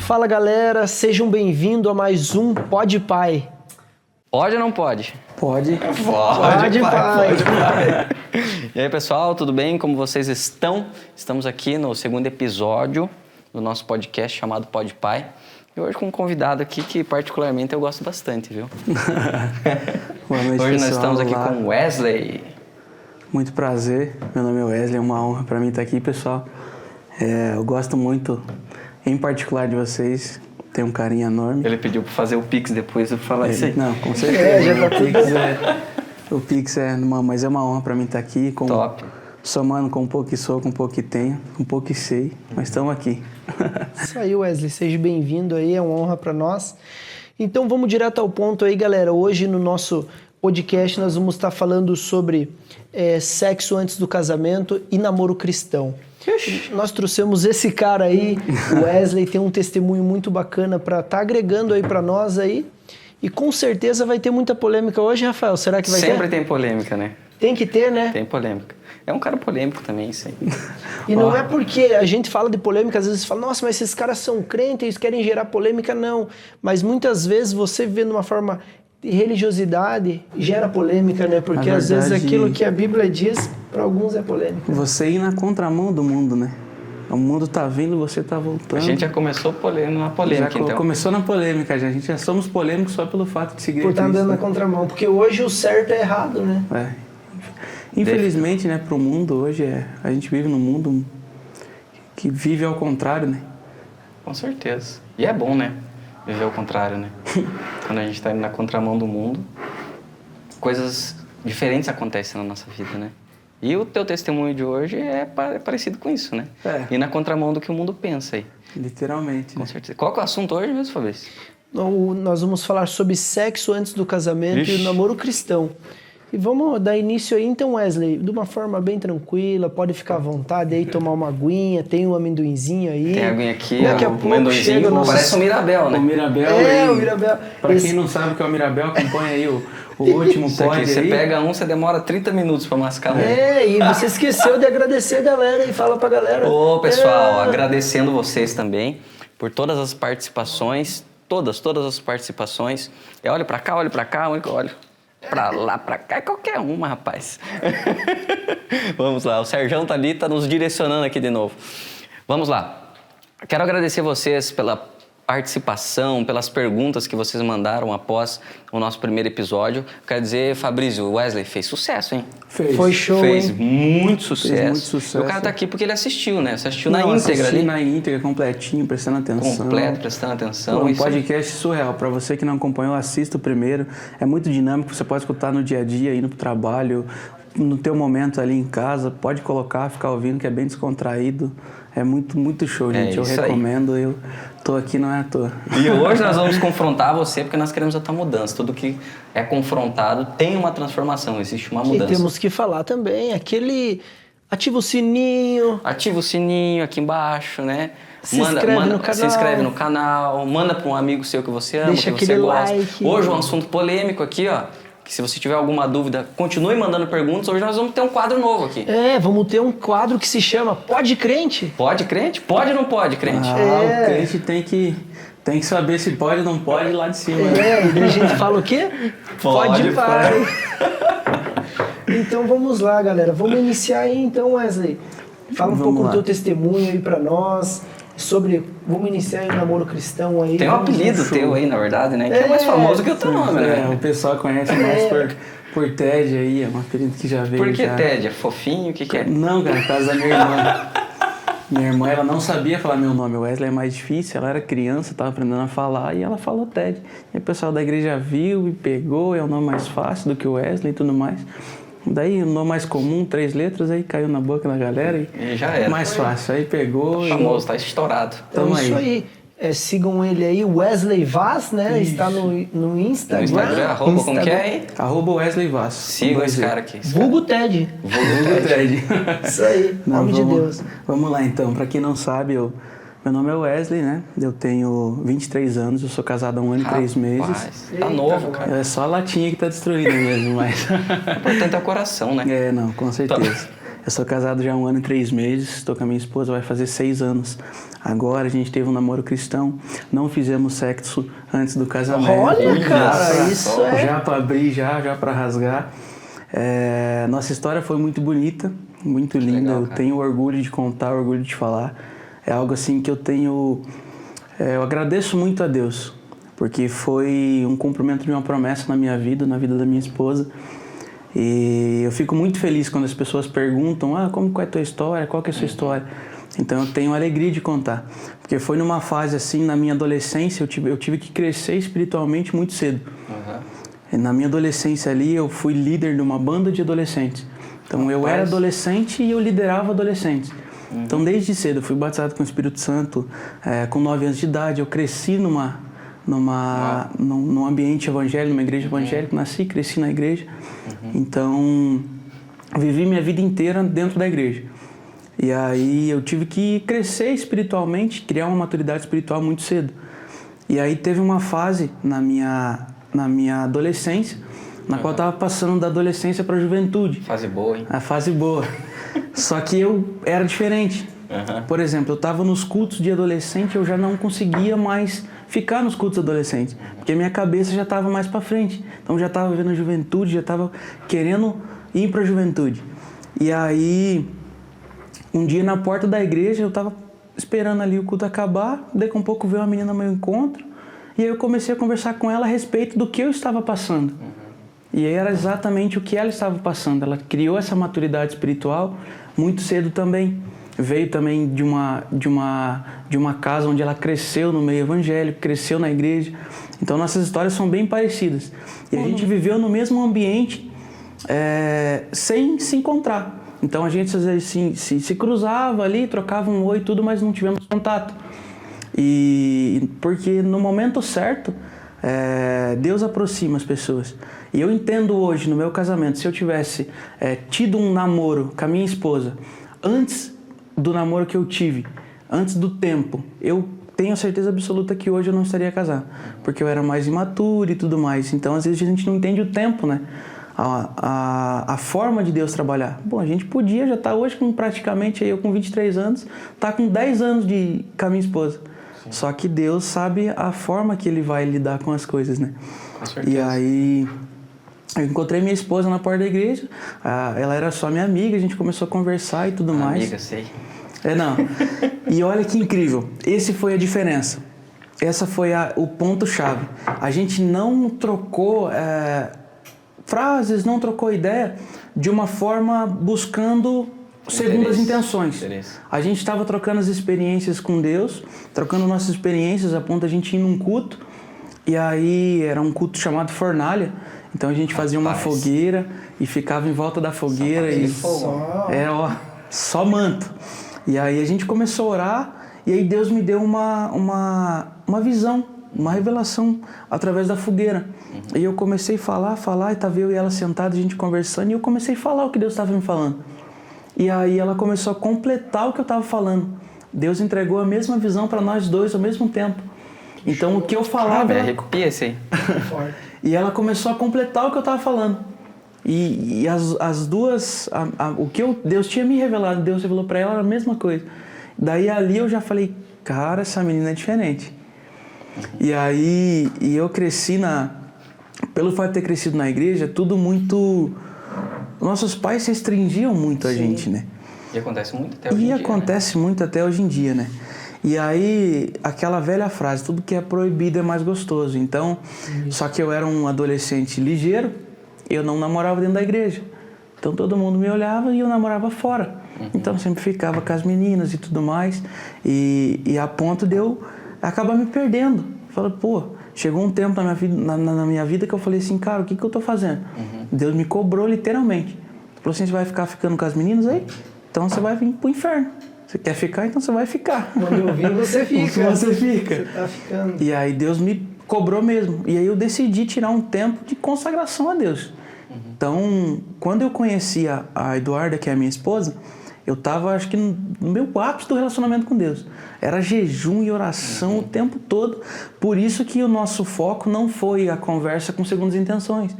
Fala galera, sejam bem-vindos a mais um Pode Pai. Pode ou não pode? Pode. Pode, pai. E aí, pessoal, tudo bem? Como vocês estão? Estamos aqui no segundo episódio do nosso podcast chamado Pode Pai. E hoje com um convidado aqui que particularmente eu gosto bastante, viu? Boa noite, hoje nós pessoal. estamos aqui Olá. com o Wesley. Muito prazer, meu nome é Wesley, é uma honra para mim estar aqui, pessoal. Eu gosto muito, em particular, de vocês, tenho um carinho enorme. Ele pediu para fazer o Pix depois eu falar isso aí. Não, com certeza. já tá O Pix mas é uma honra para mim estar aqui. Top. Somando com um pouco que sou, com um pouco que tenho, com um pouco que sei, mas estamos aqui. Isso aí, Wesley, seja bem-vindo aí, é uma honra para nós. Então vamos direto ao ponto aí, galera. Hoje no nosso podcast nós vamos estar falando sobre sexo antes do casamento e namoro cristão. Nós trouxemos esse cara aí, o Wesley, tem um testemunho muito bacana para estar agregando aí para nós aí. E com certeza vai ter muita polêmica hoje, Rafael. Será que vai ter? Sempre tem polêmica, né? Tem que ter, né? Tem polêmica. É um cara polêmico também, isso aí. E não é porque a gente fala de polêmica, às vezes fala, nossa, mas esses caras são crentes, eles querem gerar polêmica, não. Mas muitas vezes você vivendo uma forma de religiosidade gera polêmica, né? Porque às vezes aquilo que a Bíblia diz, para alguns é polêmica. Você ir na contramão do mundo, né? O mundo tá vindo, você tá voltando. A gente já começou na polêmica, então. Começou na polêmica, já. A gente já somos polêmicos só pelo fato de seguir Por estar Cristo, andando né? na contramão, porque hoje o certo é errado, né? Infelizmente, né, pro mundo hoje, a gente vive num mundo que vive ao contrário, né? Com certeza. E é bom, né? Viver ao contrário, né? Quando a gente tá indo na contramão do mundo, coisas diferentes acontecem na nossa vida, né? E o teu testemunho de hoje é parecido com isso, né? E na contramão do que o mundo pensa aí. Literalmente, Com né? certeza. Qual que é o assunto hoje mesmo, Fabrício? Nós vamos falar sobre sexo antes do casamento e o namoro cristão. E vamos dar início aí, então, Wesley, de uma forma bem tranquila, pode ficar à vontade aí, tomar uma aguinha, tem um amendoinzinho aí. Tem aguinha aqui, Daqui a pouco amendoinzinho, chega o nosso... parece um Mirabel, né? O Mirabel. o Mirabel. Pra quem não sabe o que é o Mirabel, acompanha aí o último Isso aqui, pod você aí. pega você demora 30 minutos pra mascar um. E você esqueceu de agradecer a galera e fala pra galera. Ô, pessoal, agradecendo vocês também por todas as participações, todas as participações. Olha pra cá, olha pra lá, pra cá, qualquer uma, rapaz. Vamos lá, o Serjão tá ali, tá nos direcionando aqui de novo. Vamos lá. Quero agradecer vocês pela participação, pelas perguntas que vocês mandaram após o nosso primeiro episódio. Quero dizer, Fabrício, Wesley fez sucesso, hein? Foi show, Fez hein? muito sucesso. Fez muito sucesso. E o cara tá aqui porque ele assistiu, né? Você assistiu na íntegra assisti ali. na íntegra, completinho, prestando atenção. Completo, prestando atenção. Um Isso aí. podcast surreal. Pra você que não acompanhou, assista o primeiro. É muito dinâmico, você pode escutar no dia a dia, indo pro trabalho, no teu momento ali em casa. Pode colocar, ficar ouvindo, que é bem descontraído. É muito show, gente. Eu isso aí. recomendo, eu tô aqui não é à toa. E hoje nós vamos confrontar você porque nós queremos a tua mudança. Tudo que é confrontado tem uma transformação, existe uma mudança. E temos que falar também, ativa o sininho. Ativa o sininho aqui embaixo, né? Se inscreve no canal. Se inscreve no canal, manda para um amigo seu que você ama, Deixa que você aquele gosta. like. Hoje um assunto polêmico aqui, ó. Que se você tiver alguma dúvida, continue mandando perguntas. Hoje nós vamos ter um quadro novo aqui. Vamos ter um quadro que se chama Pode Crente? Pode, crente? Pode ou não pode, crente? O crente tem que saber se pode ou não pode lá de cima. né? E a gente fala o quê? Pode, pai. Então vamos lá, galera. Vamos iniciar aí então, Wesley. Fala um pouco do teu testemunho aí pra nós. Vamos iniciar aí o namoro cristão aí. Tem um apelido teu aí, na verdade, né? Que é mais famoso que o teu nome, né? O pessoal conhece mais por Ted aí, é um apelido que já veio. Por que já. Ted? É fofinho? O que é? Não, cara, por causa da minha irmã. Minha irmã, ela não sabia falar meu nome. O Wesley é mais difícil, ela era criança, tava aprendendo a falar e ela falou Ted. E o pessoal da igreja viu e pegou, é o nome mais fácil do que o Wesley e tudo mais. Daí o nome mais comum, 3 letras, aí caiu na boca da galera E já era. mais fácil. Aí pegou. Famoso, tá estourado. Então isso aí. Sigam ele aí, Wesley Vaz, né? Isso. Está no Instagram. No Instagram, arroba como que é, hein? @Wesley Vaz. Sigam esse cara aqui. Vulgo Ted. Vulgo Ted. Isso aí, nome de Deus. Vamos lá então, pra quem não sabe, meu nome é Wesley, né? Eu tenho 23 anos, eu sou casado há 1 ano e 3 meses. Tá novo, cara. É só a latinha que tá destruída mesmo, mas... O importante é o coração, né? Não, com certeza. Eu sou casado já há 1 ano e 3 meses, estou com a minha esposa, vai fazer 6 anos. Agora a gente teve um namoro cristão, não fizemos sexo antes do casamento. Olha, cara, isso é... Já para abrir, já para rasgar. Nossa história foi muito bonita, muito linda. Legal, eu tenho orgulho de contar, orgulho de falar. É algo assim que eu tenho... eu agradeço muito a Deus, porque foi um cumprimento de uma promessa na minha vida, na vida da minha esposa. E eu fico muito feliz quando as pessoas perguntam, como que é a tua história, qual que é a sua história? Então eu tenho alegria de contar, porque foi numa fase assim, na minha adolescência, eu tive que crescer espiritualmente muito cedo. E na minha adolescência ali, eu fui líder de uma banda de adolescentes. Então eu era adolescente e eu liderava adolescentes. Então desde cedo eu fui batizado com o Espírito Santo, com 9 anos de idade, eu cresci num ambiente evangélico, numa igreja evangélica, nasci, cresci na igreja. Então, vivi minha vida inteira dentro da igreja. E aí eu tive que crescer espiritualmente, criar uma maturidade espiritual muito cedo. E aí teve uma fase na minha adolescência, na qual eu estava passando da adolescência para a juventude. Fase boa, hein? A fase boa. Só que eu era diferente. Por exemplo, eu estava nos cultos de adolescente, eu já não conseguia mais ficar nos cultos adolescentes, porque minha cabeça já estava mais para frente. Então já estava vendo a juventude, já estava querendo ir para a juventude. E aí, um dia na porta da igreja, eu estava esperando ali o culto acabar, daqui a um pouco veio uma menina ao meu encontro, e aí eu comecei a conversar com ela a respeito do que eu estava passando. E aí era exatamente o que ela estava passando. Ela criou essa maturidade espiritual muito cedo também. Veio também de uma casa onde ela cresceu no meio evangélico, cresceu na igreja. Então nossas histórias são bem parecidas. E a gente viveu no mesmo ambiente sem se encontrar. Então a gente às vezes se cruzava ali, trocava um oi e tudo, mas não tivemos contato. E porque no momento certo, Deus aproxima as pessoas. E eu entendo hoje, no meu casamento, se eu tivesse tido um namoro com a minha esposa antes do namoro que eu tive, antes do tempo, eu tenho certeza absoluta que hoje eu não estaria casado, porque eu era mais imaturo e tudo mais. Então, às vezes, a gente não entende o tempo, né? A forma de Deus trabalhar. Bom, a gente podia já estar hoje com praticamente, eu com 23 anos, tá com 10 anos com a minha esposa. Sim. Só que Deus sabe a forma que Ele vai lidar com as coisas, né? Com certeza. E aí... eu encontrei minha esposa na porta da igreja, ela era só minha amiga, a gente começou a conversar e tudo mais. Amiga, sei. Não. E olha que incrível, esse foi a diferença. Essa foi o ponto-chave. A gente não trocou frases, não trocou ideia de uma forma buscando segundas intenções. A gente estava trocando as experiências com Deus, trocando nossas experiências a ponto de a gente ir num culto, e aí era um culto chamado Fornalha. Então a gente fazia uma fogueira e ficava em volta da fogueira só manto. E aí a gente começou a orar e aí Deus me deu uma visão, uma revelação através da fogueira. E eu comecei a falar, e estava eu e ela sentada, a gente conversando, e eu comecei a falar o que Deus estava me falando. E aí ela começou a completar o que eu estava falando. Deus entregou a mesma visão para nós dois ao mesmo tempo. Então o que eu falava... arrepia esse aí. E ela começou a completar o que eu estava falando. E as duas... o que Deus tinha me revelado, Deus revelou para ela, era a mesma coisa. Daí ali eu já falei, cara, essa menina é diferente. E aí eu cresci pelo fato de ter crescido na igreja, tudo muito... Nossos pais restringiam muito a gente, né? E acontece muito até hoje em dia. Acontece muito até hoje em dia, né? E aí, aquela velha frase, tudo que é proibido é mais gostoso. Então, só que eu era um adolescente ligeiro, eu não namorava dentro da igreja. Então, todo mundo me olhava e eu namorava fora. Então, eu sempre ficava com as meninas e tudo mais. E a ponto de eu acabar me perdendo. Falei, chegou um tempo na minha vida que eu falei assim, cara, o que eu tô fazendo? Deus me cobrou literalmente. Falou assim, você vai ficar ficando com as meninas aí? Então, você vai vir pro inferno. Você quer ficar, então você vai ficar. Quando eu vim, você fica. Você fica. Você tá ficando. E aí Deus me cobrou mesmo. E aí eu decidi tirar um tempo de consagração a Deus. Então, quando eu conheci a Eduarda, que é a minha esposa, eu estava, acho que, no meu ápice do relacionamento com Deus. Era jejum e oração o tempo todo. Por isso que o nosso foco não foi a conversa com segundas intenções.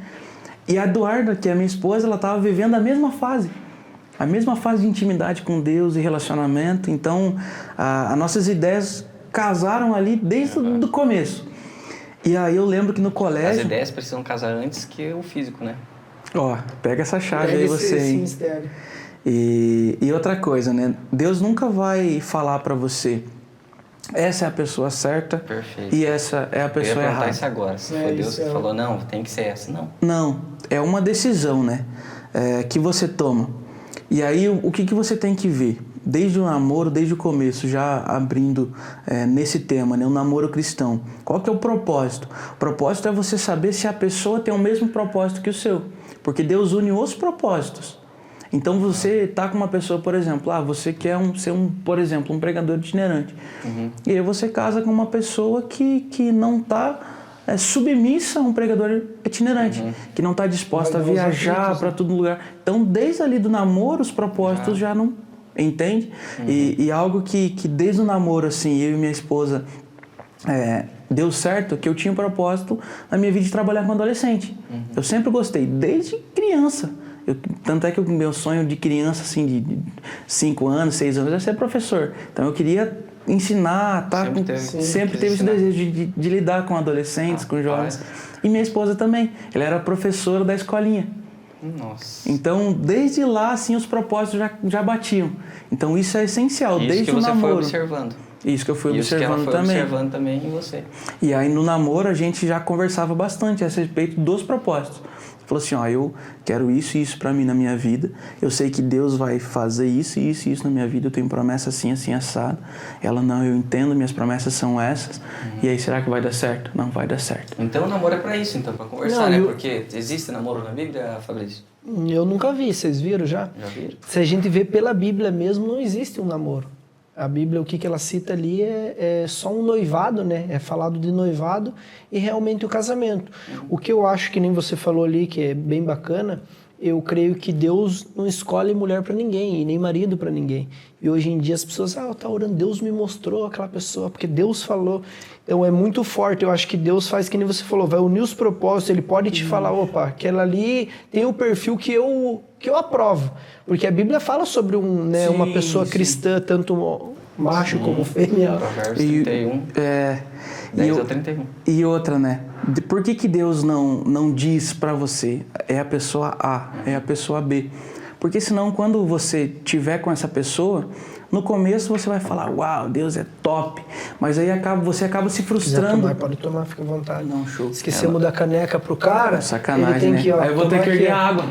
E a Eduarda, que é a minha esposa, ela estava vivendo a mesma fase. a mesma fase de intimidade com Deus e relacionamento. Então, as nossas ideias casaram ali desde o começo. E aí eu lembro que no colégio... As ideias precisam casar antes que o físico, né? Ó, pega essa chave aí você, hein? Mistério. E outra coisa, né? Deus nunca vai falar pra você, essa é a pessoa certa. Perfeito. E essa é a pessoa eu ia perguntar errada. isso agora. Se foi Deus que falou, não, tem que ser essa. Não. Não, é uma decisão, né? Que você toma. E aí, o que você tem que ver? Desde o namoro, desde o começo, já abrindo nesse tema, né? O namoro cristão. Qual que é o propósito? O propósito é você saber se a pessoa tem o mesmo propósito que o seu. Porque Deus une os propósitos. Então, você tá com uma pessoa, por exemplo, você quer ser por exemplo, um pregador itinerante. Uhum. E aí você casa com uma pessoa que não tá submissa a um pregador itinerante, que não está disposta a viajar para todo lugar. Então, desde ali do namoro, os propósitos já não... Entende? E algo que desde o namoro, assim, eu e minha esposa deu certo, que eu tinha um propósito na minha vida de trabalhar com adolescente. Eu sempre gostei, desde criança. Tanto é que o meu sonho de criança, assim, de 5 anos, 6 anos, é ser professor. Então, eu queria ensinar, tá? Sempre teve esse desejo de lidar com adolescentes, com jovens. E minha esposa também. Ela era professora da escolinha. Nossa. Então, desde lá, assim, os propósitos já batiam. Então, isso é essencial, isso desde o namoro. Isso que você foi observando. Isso que eu fui observando também. Observando também em você. E aí, no namoro, a gente já conversava bastante a respeito dos propósitos. Falou assim, eu quero isso e isso pra mim na minha vida. Eu sei que Deus vai fazer isso e isso e isso na minha vida. Eu tenho promessa assim, assim, assado. Ela, não, eu entendo, minhas promessas são essas. E aí, será que vai dar certo? Não vai dar certo. Então, o namoro é pra isso, então, pra conversar, né? Porque existe namoro na Bíblia, Fabrício? Eu nunca vi, vocês viram já? Já viram? Se a gente vê pela Bíblia mesmo, não existe um namoro. A Bíblia, o que ela cita ali é só um noivado, né? É falado de noivado e realmente o casamento. O que eu acho que nem você falou ali, que é bem bacana, eu creio que Deus não escolhe mulher para ninguém e nem marido para ninguém. E hoje em dia as pessoas, tá orando, Deus me mostrou aquela pessoa, porque Deus falou. Então é muito forte, eu acho que Deus faz que nem você falou, vai unir os propósitos, Ele pode te falar, opa, aquela ali tem o perfil que eu aprovo. Porque a Bíblia fala sobre uma pessoa cristã, tanto macho como fêmea. Provérbios 31, 10 a 31. E outra, né? Por que Deus não diz pra você, é a pessoa A, é a pessoa B? Porque senão, quando você tiver com essa pessoa, no começo você vai falar, uau, Deus é top. Mas aí você acaba se frustrando. Pode tomar, fica à vontade. Não, show. Esquecemos da caneca pro cara. Sacanagem, ele tem né? Aí eu vou ter que erguer a água.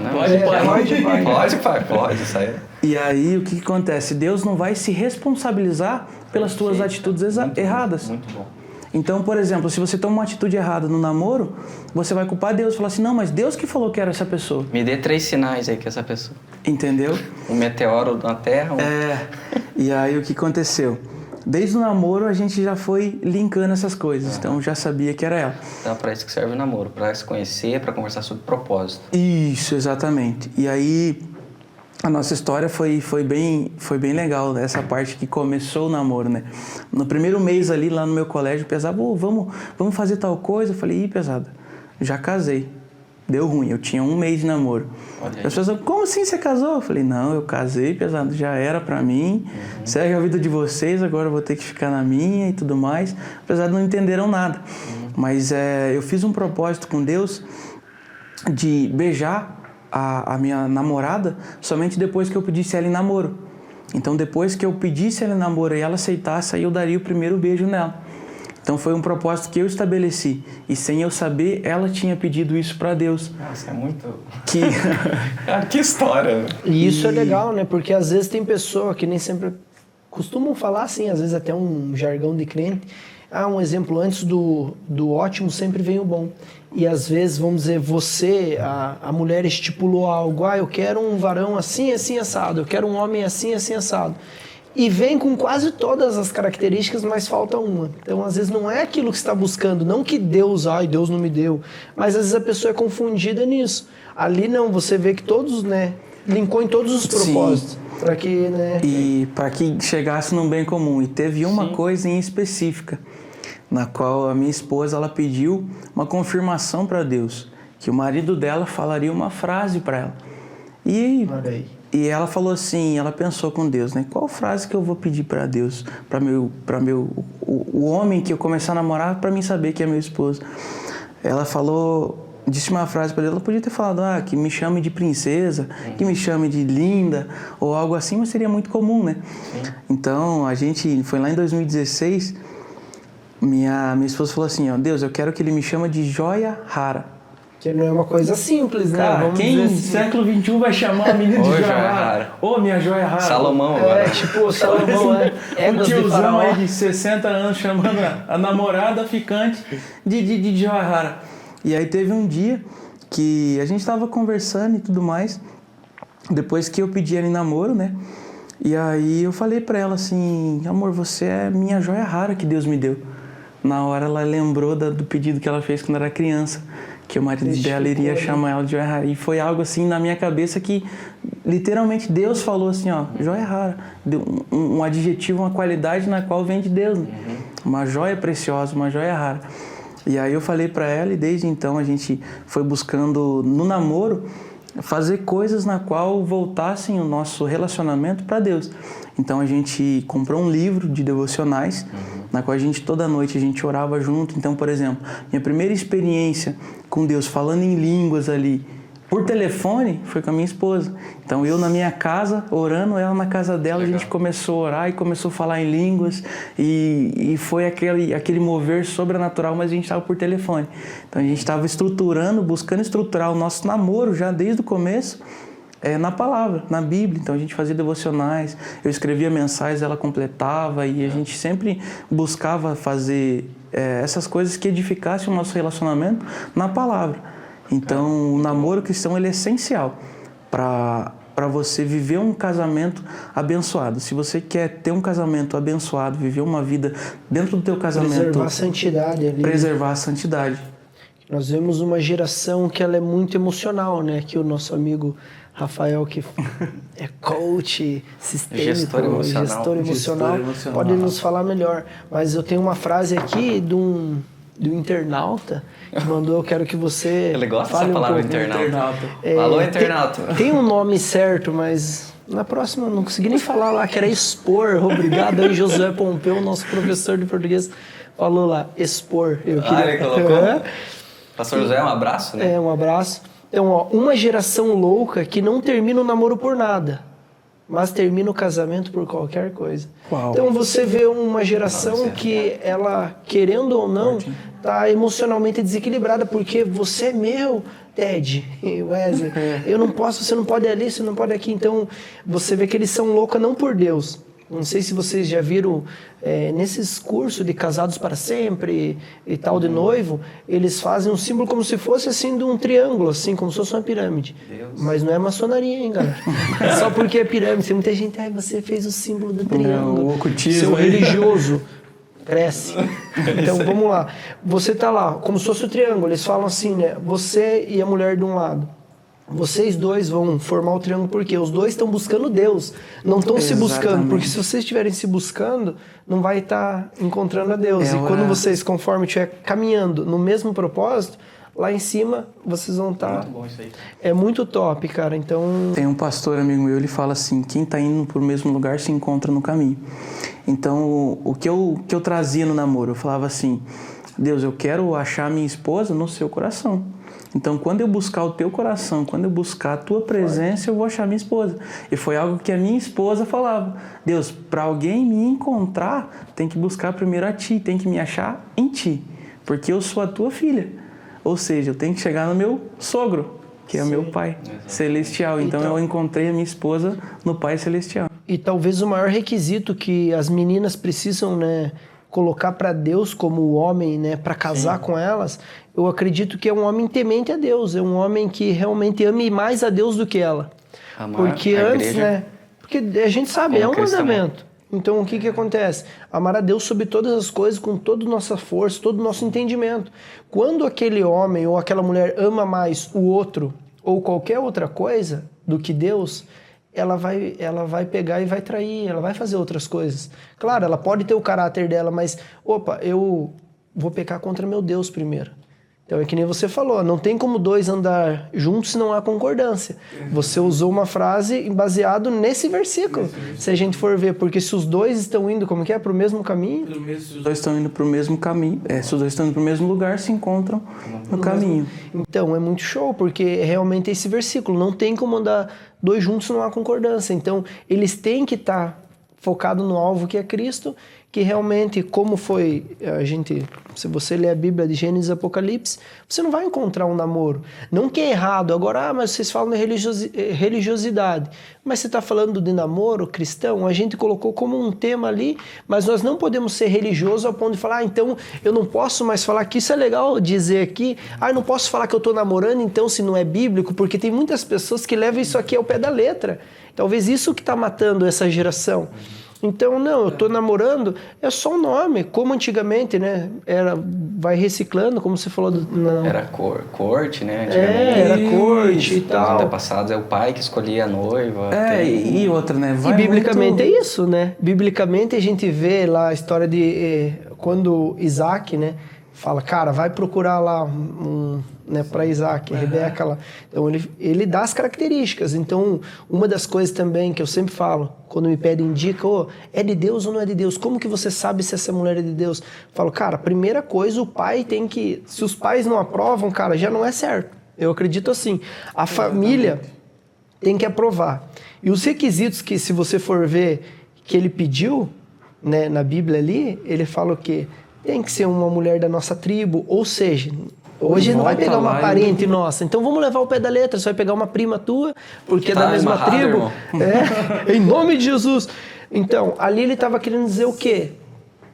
Pode, pai, isso aí. E aí, o que acontece? Deus não vai se responsabilizar pelas tuas atitudes erradas. Muito bom. Então, por exemplo, se você toma uma atitude errada no namoro, você vai culpar Deus, falar assim, não, mas Deus que falou que era essa pessoa. Me dê 3 sinais aí que essa pessoa. Entendeu? Um meteoro na Terra. E aí o que aconteceu? Desde o namoro a gente já foi linkando essas coisas, então já sabia que era ela. Então é para isso que serve o namoro, para se conhecer, para conversar sobre propósito. Isso, exatamente. E aí a nossa história foi bem legal, essa parte que começou o namoro, né? No primeiro mês ali, lá no meu colégio, pesava, vamos fazer tal coisa. Eu falei, pesada, já casei. Deu ruim, eu tinha 1 mês de namoro. As pessoas, como assim você casou? Eu falei, não, eu casei, pesado, já era pra mim. Segue a vida de vocês, agora eu vou ter que ficar na minha e tudo mais. Apesar de não entenderam nada. Mas eu fiz um propósito com Deus de beijar a minha namorada somente depois que eu pedisse ela em namoro. Então, depois que eu pedisse ela em namoro e ela aceitasse, aí eu daria o primeiro beijo nela. Então, foi um propósito que eu estabeleci. E sem eu saber, ela tinha pedido isso para Deus. Nossa, é muito... Cara, que história! E isso é legal, né? Porque às vezes tem pessoa que nem sempre costumam falar assim, às vezes até um jargão de crente. Um exemplo, antes do ótimo sempre vem o bom. E às vezes, vamos dizer, a mulher estipulou algo, eu quero um varão assim, assim, assado, eu quero um homem assim, assim, assado. E vem com quase todas as características, mas falta uma. Então, às vezes, não é aquilo que você está buscando, não que Deus não me deu, mas às vezes a pessoa é confundida nisso. Ali não, você vê que todos, linkou em todos os propósitos. Para que, E para que chegasse num bem comum. E teve uma coisa em específica, na qual a minha esposa ela pediu uma confirmação para Deus, que o marido dela falaria uma frase para ela. E ela falou assim, ela pensou com Deus, né? Qual frase que eu vou pedir para Deus, o homem que eu começar a namorar, para mim saber que é meu esposo? Ela falou, disse uma frase para Deus, ela podia ter falado, que me chame de princesa, que me chame de linda, ou algo assim, mas seria muito comum, né? Então, a gente foi lá em 2016, minha esposa falou assim, Deus, eu quero que ele me chame de joia rara. Que não é uma coisa simples, né? Cara, quem no século XXI vai chamar a menina de joia rara? Ô, minha joia rara. Salomão agora. Tipo, Salomão, Um tiozão aí de 60 anos chamando a namorada ficante de joia rara. E aí teve um dia que a gente tava conversando e tudo mais, depois que eu pedi ela em namoro, né? E aí eu falei pra ela assim, amor, você é minha joia rara que Deus me deu. Na hora ela lembrou do pedido que ela fez quando era criança, que o marido dela iria chamar ela de joia rara. E foi algo assim na minha cabeça que literalmente Deus falou assim, joia rara. Deu um adjetivo, uma qualidade na qual vem de Deus. Né? Uma joia preciosa, uma joia rara. E aí eu falei pra ela e desde então a gente foi buscando no namoro fazer coisas na qual voltassem o nosso relacionamento para Deus. Então a gente comprou um livro de devocionais, na qual toda noite a gente orava junto. Então, por exemplo, minha primeira experiência com Deus falando em línguas ali, por telefone, foi com a minha esposa. Então eu na minha casa, orando, ela na casa dela, legal. A gente começou a orar e começou a falar em línguas e foi aquele mover sobrenatural, mas a gente estava por telefone. Então a gente estava buscando estruturar o nosso namoro já desde o começo, na palavra, na Bíblia. Então a gente fazia devocionais, eu escrevia mensagens, ela completava e a gente sempre buscava fazer essas coisas que edificassem o nosso relacionamento na palavra. Então o namoro cristão ele é essencial para você viver um casamento abençoado. Se você quer ter um casamento abençoado, viver uma vida dentro do teu casamento... Preservar a santidade ali. Preservar a santidade. Nós vemos uma geração que ela é muito emocional, né? Que o nosso amigo Rafael, que é coach sistêmico, gestor emocional, pode nos falar melhor. Mas eu tenho uma frase aqui do internauta que mandou, eu quero que você... Ele gosta dessa palavra, internauta. Alô, internauta. Tem um nome certo, mas na próxima eu não consegui nem falar lá, que era expor. Obrigado aí, Josué Pompeu, nosso professor de português, falou lá, expor. Eu queria... ele colocou? Pastor José, um abraço, né? Um abraço. Então, uma geração louca que não termina o namoro por nada, mas termina o casamento por qualquer coisa. Uau. Então você vê uma geração que ela, querendo ou não, está emocionalmente desequilibrada, porque você é meu, Ted, Wesley, eu não posso, você não pode ali, você não pode aqui. Então você vê que eles são loucos não por Deus. Não sei se vocês já viram nesses cursos de casados para sempre e tal, de noivo, eles fazem um símbolo como se fosse assim de um triângulo, assim, como se fosse uma pirâmide. Deus. Mas não é maçonaria, hein, galera? É só porque é pirâmide. Tem muita gente, você fez o símbolo do triângulo. O ocultismo. Seu religioso cresce. Então vamos lá. Você tá lá, como se fosse o triângulo. Eles falam assim, né? Você e a mulher de um lado. Vocês dois vão formar o triângulo porque os dois estão buscando Deus, não estão se buscando, porque se vocês estiverem se buscando, não vai estar encontrando a Deus. E quando vocês, conforme estiver caminhando no mesmo propósito, lá em cima vocês vão estar... Muito bom isso aí. É muito top, cara, então... Tem um pastor amigo meu, ele fala assim, quem está indo para o mesmo lugar se encontra no caminho. Então, o que eu trazia no namoro, eu falava assim, Deus, eu quero achar minha esposa no seu coração. Então, quando eu buscar o teu coração, quando eu buscar a tua presença, eu vou achar minha esposa. E foi algo que a minha esposa falava. Deus, para alguém me encontrar, tem que buscar primeiro a ti, tem que me achar em ti, porque eu sou a tua filha. Ou seja, eu tenho que chegar no meu sogro, que é o meu pai celestial. Então, eu encontrei a minha esposa no Pai Celestial. E talvez o maior requisito que as meninas precisam, né, colocar para Deus como o homem, né, para casar com elas, eu acredito que é um homem temente a Deus, é um homem que realmente ame mais a Deus do que ela. Porque antes, né, porque a gente sabe, é um mandamento. Então o que acontece? Amar a Deus sobre todas as coisas, com toda a nossa força, todo o nosso entendimento. Quando aquele homem ou aquela mulher ama mais o outro ou qualquer outra coisa do que Deus, ela vai pegar e vai trair, ela vai fazer outras coisas. Claro, ela pode ter o caráter dela, mas, eu vou pecar contra meu Deus primeiro. Então é que nem você falou, não tem como dois andar juntos se não há concordância. Você usou uma frase baseado nesse versículo, se a gente for ver, porque se os dois estão indo, como que é, para o mesmo caminho? Se os dois estão indo para o mesmo caminho, se os dois estão indo para o mesmo lugar, se encontram no caminho. Então é muito show, porque realmente é esse versículo, não tem como andar dois juntos se não há concordância. Então eles têm que estar focados no alvo que é Cristo, que realmente, como foi, se você ler a Bíblia de Gênesis e Apocalipse, você não vai encontrar um namoro. Não que é errado, agora, mas vocês falam de religiosidade. Mas você está falando de namoro cristão, a gente colocou como um tema ali, mas nós não podemos ser religiosos ao ponto de falar, então eu não posso mais falar que isso é legal dizer aqui, eu não posso falar que eu estou namorando, então se não é bíblico, porque tem muitas pessoas que levam isso aqui ao pé da letra. Talvez isso que está matando essa geração. Então, não, eu tô namorando, é só um nome, como antigamente, né? Vai reciclando, como você falou. Era corte, né? Era corte e tal. Os antepassados é o pai que escolhia a noiva. E outra, né? E biblicamente é isso, né? Biblicamente a gente vê lá a história de quando Isaac, né? Fala, cara, vai procurar lá para Isaac, Rebeca lá. Então ele dá as características. Então, uma das coisas também que eu sempre falo, quando me pedem dica, é de Deus ou não é de Deus? Como que você sabe se essa mulher é de Deus? Eu falo, cara, primeira coisa, o pai tem que... Se os pais não aprovam, cara, já não é certo. Eu acredito assim. A família tem que aprovar. E os requisitos que, se você for ver, que ele pediu, né, na Bíblia ali, ele fala o quê? Tem que ser uma mulher da nossa tribo, ou seja, hoje não vai pegar uma parente nossa, então vamos levar o pé da letra, você vai pegar uma prima tua, porque é da mesma tribo, em nome de Jesus. Então, ali ele estava querendo dizer o quê?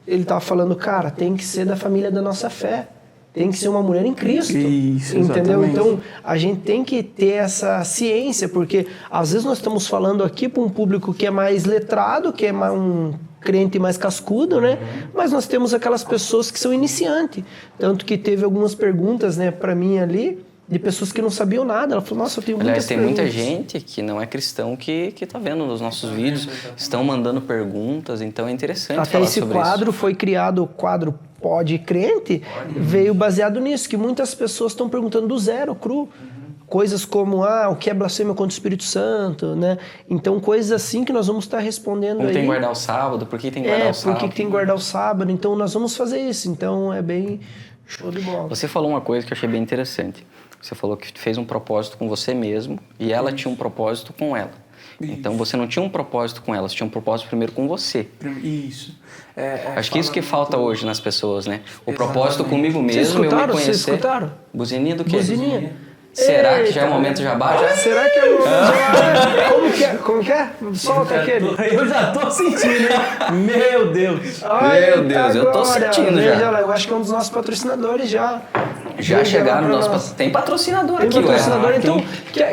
Ele estava falando, cara, tem que ser da família da nossa fé, tem que ser uma mulher em Cristo, isso, entendeu? exatamente. Então, a gente tem que ter essa ciência, porque às vezes nós estamos falando aqui para um público que é mais letrado, que é um crente mais cascudo, né? Mas nós temos aquelas pessoas que são iniciantes. Tanto que teve algumas perguntas, né, para mim ali, de pessoas que não sabiam nada. Ela falou, nossa, eu tenho muitas perguntas. Tem muita gente que não é cristão que tá vendo nos nossos vídeos, estão mandando perguntas, então é interessante até falar esse sobre quadro foi criado, o quadro Pode Crente, veio baseado nisso, que muitas pessoas estão perguntando do zero, cru. Coisas como, o que é blasfêmia contra o Espírito Santo, né? Então, coisas assim que nós vamos estar respondendo Como aí. tem que guardar o sábado? Por que tem que guardar o sábado? Por que tem que guardar o sábado? Então, nós vamos fazer isso. Então, é bem show de bola. Você falou uma coisa que eu achei bem interessante. Você falou que fez um propósito com você mesmo e ela tinha um propósito com ela. Isso. Então, você não tinha um propósito com ela, você tinha um propósito primeiro com você. Isso. Acho que isso que falta hoje nas pessoas, né? O propósito comigo mesmo, eu me conhecer. Vocês escutaram? Buzininha do quê? Buzininha. Será Eita, que já é o momento jabá? Já? Será que é o momento jabá? Como que é? Solta aquele. Eu já tô sentindo, hein? Meu Deus. Meu Deus, eu tô sentindo já. Eu acho que é um dos nossos patrocinadores já. Já chegaram no nosso... Tem patrocinador aqui, Tem patrocinador, então...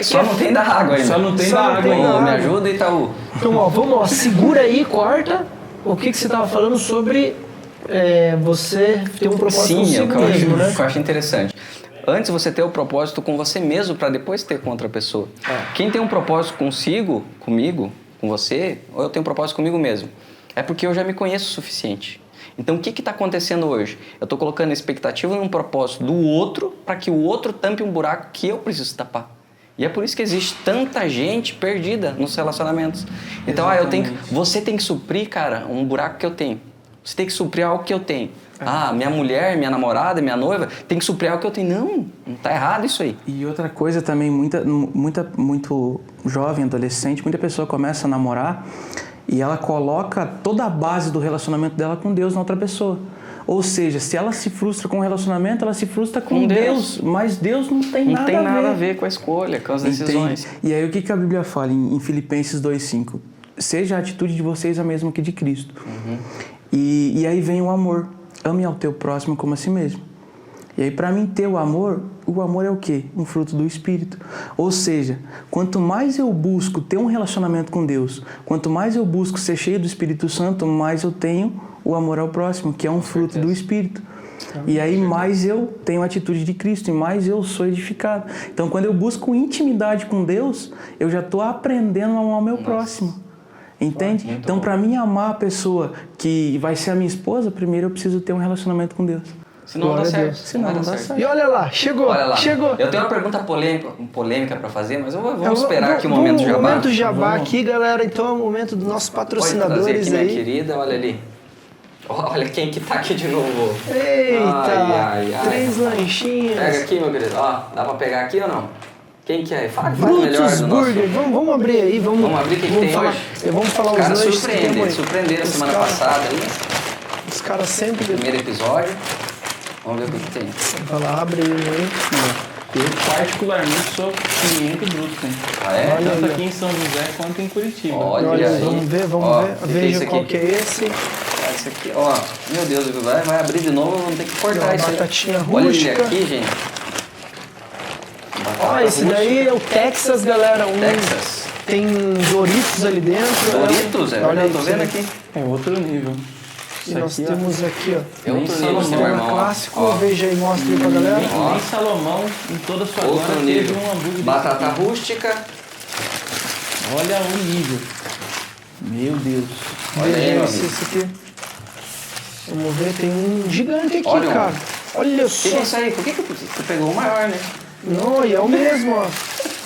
Só não tem da água ainda. Só não tem da água ainda. Me ajuda, Itaú. Então, vamos, segura aí, corta. O que você tava falando sobre você ter um propósito consigo mesmo, né? Eu acho interessante. Antes você ter o propósito com você mesmo para depois ter com outra pessoa. Quem tem um propósito comigo, com você, ou eu tenho um propósito comigo mesmo, é porque eu já me conheço o suficiente. Então o que está acontecendo hoje? Eu estou colocando a expectativa num propósito do outro para que o outro tampe um buraco que eu preciso tapar. E é por isso que existe tanta gente perdida nos relacionamentos. Então, você tem que suprir, cara, um buraco que eu tenho. Você tem que suprir algo que eu tenho. Minha mulher, minha namorada, minha noiva, tem que suprir algo que eu tenho. Não tá errado isso aí. E outra coisa também, muito jovem, adolescente, muita pessoa começa a namorar e ela coloca toda a base do relacionamento dela com Deus na outra pessoa. Ou seja, se ela se frustra com o relacionamento, ela se frustra com Deus. Mas Deus não tem nada a ver com a escolha, com as decisões. E aí o que a Bíblia fala em Filipenses 2,5? Seja a atitude de vocês a mesma que de Cristo. E aí vem o amor. Ame ao teu próximo como a si mesmo. E aí, para mim ter o amor é o quê? Um fruto do Espírito. Ou seja, quanto mais eu busco ter um relacionamento com Deus, quanto mais eu busco ser cheio do Espírito Santo, mais eu tenho o amor ao próximo, que é um fruto do Espírito. E aí mais eu tenho a atitude de Cristo e mais eu sou edificado. Então, quando eu busco intimidade com Deus, eu já estou aprendendo a amar o meu próximo. Entende? Então, para mim amar a pessoa que vai ser a minha esposa, primeiro eu preciso ter um relacionamento com Deus. Senão não dá Glória a certo. Deus. Senão não dá certo. E olha lá, chegou, Olha lá. chegou. Eu tenho uma pergunta polêmica para fazer, mas vamos Eu vou- esperar aqui o vamos- momento jabá. momento jabá aqui, galera. Então é o momento dos nossos Pode trazer patrocinadores aqui, minha aí. querida, olha ali. Olha quem que tá aqui de novo. Eita, Ai. 3 lanchinhos. Pega aqui, meu querido. Ó, dá pra pegar aqui ou não? Quem que é? Fala melhor Brutus do nosso... Burger. Vamos abrir aí. Vamos abrir o que tem falar, hoje? Vamos falar Os os caras lanches que temos aí. surpreenderam Os semana cara- passada aí. Os caras sempre... Primeiro episódio. Vamos ver o que tem. Vamos falar, abre aí. Eu particularmente sou cliente bruto, hein? Ah, é? Olha Tanto aí, aqui em São José quanto em Curitiba. Olha Olha, aí. vamos ver, Ó, ver. que é Veja isso qual aqui? que é esse. Esse aqui, ó. Meu Deus, vai abrir de novo, vamos ter que cortar Ó, isso aí. batatinha Olha ele rústica. aqui, gente. Ó, Batata esse rústica. daí é o Texas, galera. Texas. Tem Doritos ali dentro. Doritos, é Olha verdade, aí, tô vendo aqui. É outro nível. E Isso nós aqui, ó, temos aqui, ó. É outro nível, Salomão, seu irmão. Clássico, Ó. veja aí, mostra aí pra galera. Nem Salomão, em toda a sua Outro glória, nível. teve um hambúrguer Batata desse aqui. rústica. Olha o nível. Meu Deus. Olha aí, meu Veja amigo. esse aqui. Vamos ver, tem um gigante aqui, Olha, cara. Olha O que é só. isso aí? Por que tu pegou o maior, né? Não, e é o mesmo, ó.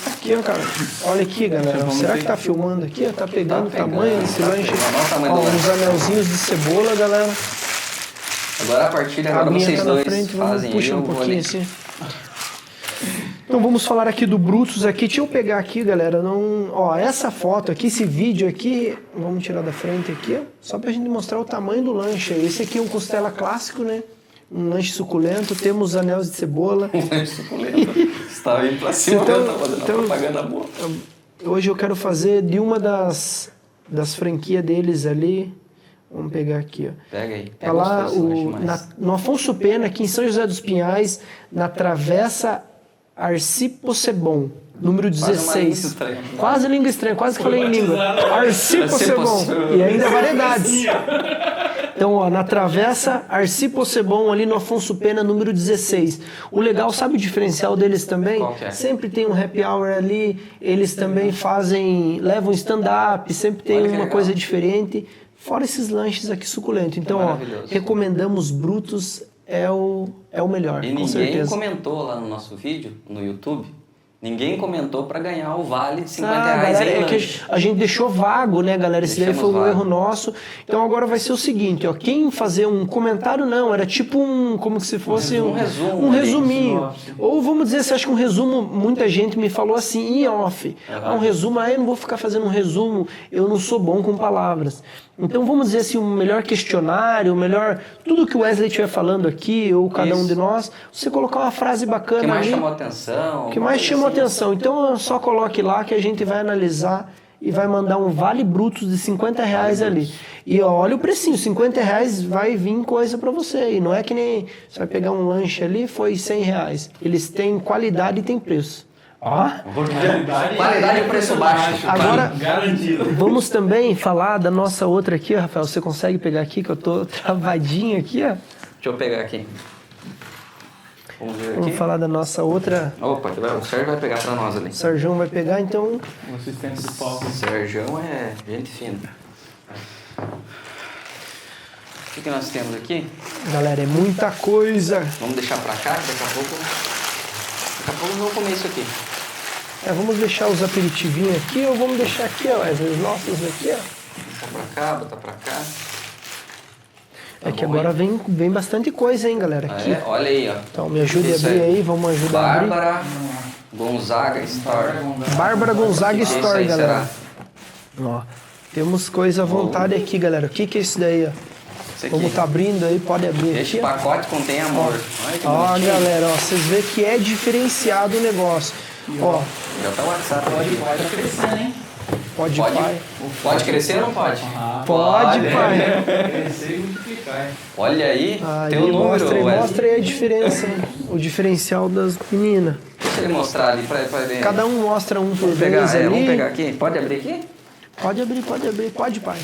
Aqui, ó, cara. Olha aqui, galera. Vamos Será ver. que tá filmando aqui? Ó, tá pegando o Tá pegando, tamanho desse tá lanche. pegando. Olha o tamanho Ó, do uns lanche. anelzinhos de cebola, galera. Agora a partir de A agora minha vocês tá na dois frente, vamos fazem. puxar eu um vou pouquinho ali. assim. Então vamos falar aqui do Brutus aqui. Deixa eu pegar aqui, galera. Não, ó, essa foto aqui, esse vídeo aqui, vamos tirar da frente aqui, ó, só pra gente mostrar o tamanho do lanche. Esse aqui é um costela clássico, né? Um lanche suculento. Temos anéis de cebola. Suculento. Você tava indo pra cima, Então- eu tava fazendo então- uma propaganda boa. Hoje eu quero fazer de uma das franquias deles ali. Vamos pegar aqui, ó. Pega aí. Tá lá gostoso esse lanche, mas- no Afonso Pena, aqui em São José dos Pinhais, na Travessa Arcipo-Sebon, número Quase uma 16. língua estranha. Quase língua estranha, quase que falei em língua. Arcipo-Sebon. Arcipo-Sebon. E ainda variedades. Então, ó, na Travessa Arcipo-Sebon, ali no Afonso Pena, número 16. O legal, sabe o diferencial deles também? Qual que é? Sempre tem um happy hour ali, eles também levam stand-up, sempre tem Olha que uma legal. coisa diferente. Fora esses lanches aqui suculentos. Então, ó, Maravilhoso. recomendamos Brutus, é o melhor, E com ninguém certeza. comentou lá no nosso vídeo, no YouTube, ninguém comentou pra ganhar o vale R$50 galera, em é que lanche. a gente deixou vago, né, galera? Esse daí Deixamos foi um vago. erro nosso. Então agora vai ser o seguinte, ó, quem fazer um comentário não, era tipo como que se fosse Um resumo um ali, resuminho. um sinopse. Ou vamos dizer, você acha que um resumo, muita gente me falou assim em off. Ah, um resumo, eu não vou ficar fazendo um resumo, eu não sou bom com palavras. Então vamos dizer assim, o melhor questionário, o melhor tudo que o Wesley estiver falando aqui ou cada um Isso. de nós, você colocar uma frase O bacana que mais ali. chamou atenção? O que mais chamou assim. atenção. Então só coloque lá que a gente vai analisar e vai mandar um vale brutos de R$50 ali. E ó, olha o precinho, R$50 vai vir coisa pra você. E não é que nem você vai pegar um lanche ali, foi R$100. Eles têm qualidade e têm preço. Ó, Qualidade e preço baixo. agora Garantido. vamos também falar da nossa outra aqui, ó, Rafael. Você consegue pegar aqui que eu tô travadinho aqui, ó. Deixa eu pegar aqui. Vamos ver Vamos aqui. falar da nossa outra. Opa, o Sérgio vai pegar pra nós ali. O Sarjão vai pegar, então. O assistente do palco. O Sérgio é gente fina. O que nós temos aqui? Galera, é muita coisa. Vamos deixar pra cá, daqui a pouco eu vou comer isso aqui. Vamos deixar os aperitivinhos aqui ou vamos deixar aqui, ó, os nossos aqui, ó. Deixar pra cá, botar pra cá. Tá É que bom, agora hein? vem bastante coisa, hein, galera, Ah, aqui. é? Olha aí, ó. Então me ajude a Isso abrir aí, vamos ajudar a abrir. Bárbara Gonzaga Store. Bárbara Gonzaga Que é isso Store, aí, galera. será? Ó, temos coisa à vontade aqui, galera. O que que é isso daí, ó? Isso aqui. Como tá abrindo aí, pode abrir Este aqui, ó. pacote contém amor. Olha que Ó, bonitinho. galera, ó, vocês veem que é diferenciado o negócio. Ó, Já tá o WhatsApp. Pode crescer, hein? pode, Pode, pai. pode crescer ou não pode? Pode, pai. Crescer e multiplicar. Olha aí, Aí, tem o número. Wesley. mostra aí a diferença, hein? O diferencial das meninas. Deixa ele mostrar ali pra ver. Cada um mostra um por Vamos vez pegar, ali. vamos pegar aqui. Pode abrir aqui? Pode abrir, pode, pai.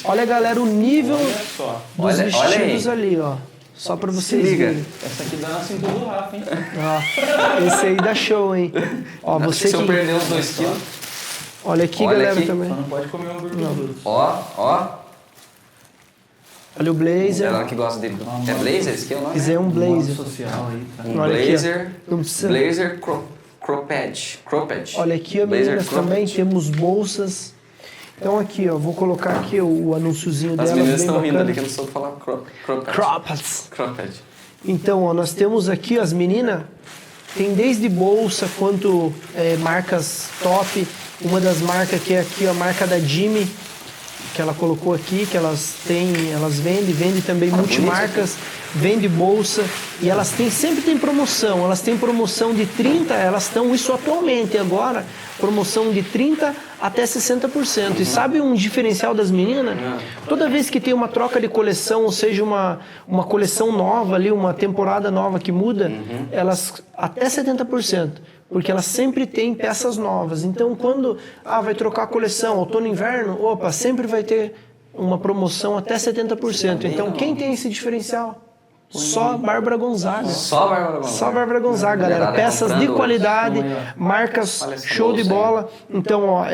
Olha, galera, o nível Olha só. dos Olha- olha vestidos aí. ali, ó. Só pra vocês liga. verem. Essa aqui dá na cintura do Rafa, hein? Ó, esse aí dá show, hein? Ó, você Se eu que... perder os 2 quilos. Olha aqui, Olha galera, aqui. também. Só não pode comer um hambúrguer bruto. Ó, ó. Olha o blazer. Ela que gosta de... É blazer? Esse aqui é o nome? Esse é um blazer. social aí, tá? Um Olha aqui, blazer. ó. Não precisa- Blazer cropped. Olha aqui, ó, Blazer meninas, cropped. também temos bolsas. Então aqui, ó, vou colocar aqui o anúnciozinho As delas, meninas bem estão rindo bacana. ali que eu não soube falar cropped. Cropped. Cropped. Então, ó, nós temos aqui as meninas, tem desde bolsa quanto marcas top. Uma das marcas que é aqui, a marca da Jimmy, que ela colocou aqui, que elas vendem também multimarcas, vende bolsa e elas sempre tem promoção. Elas têm promoção de 30, elas estão isso atualmente agora, promoção de 30 até 60%. E sabe um diferencial das meninas? Toda vez que tem uma troca de coleção, ou seja, uma coleção nova ali, uma temporada nova que muda, elas até 70%. Porque elas sempre têm peças novas. Então, quando vai trocar a coleção, outono e inverno, opa, sempre vai ter uma promoção até 70%. Então, quem tem esse diferencial? Só a Bárbara Gonzaga. Só a Bárbara Gonzaga. Só a Bárbara Gonzaga, galera. Peças de qualidade, marcas show de bola. Então, ó,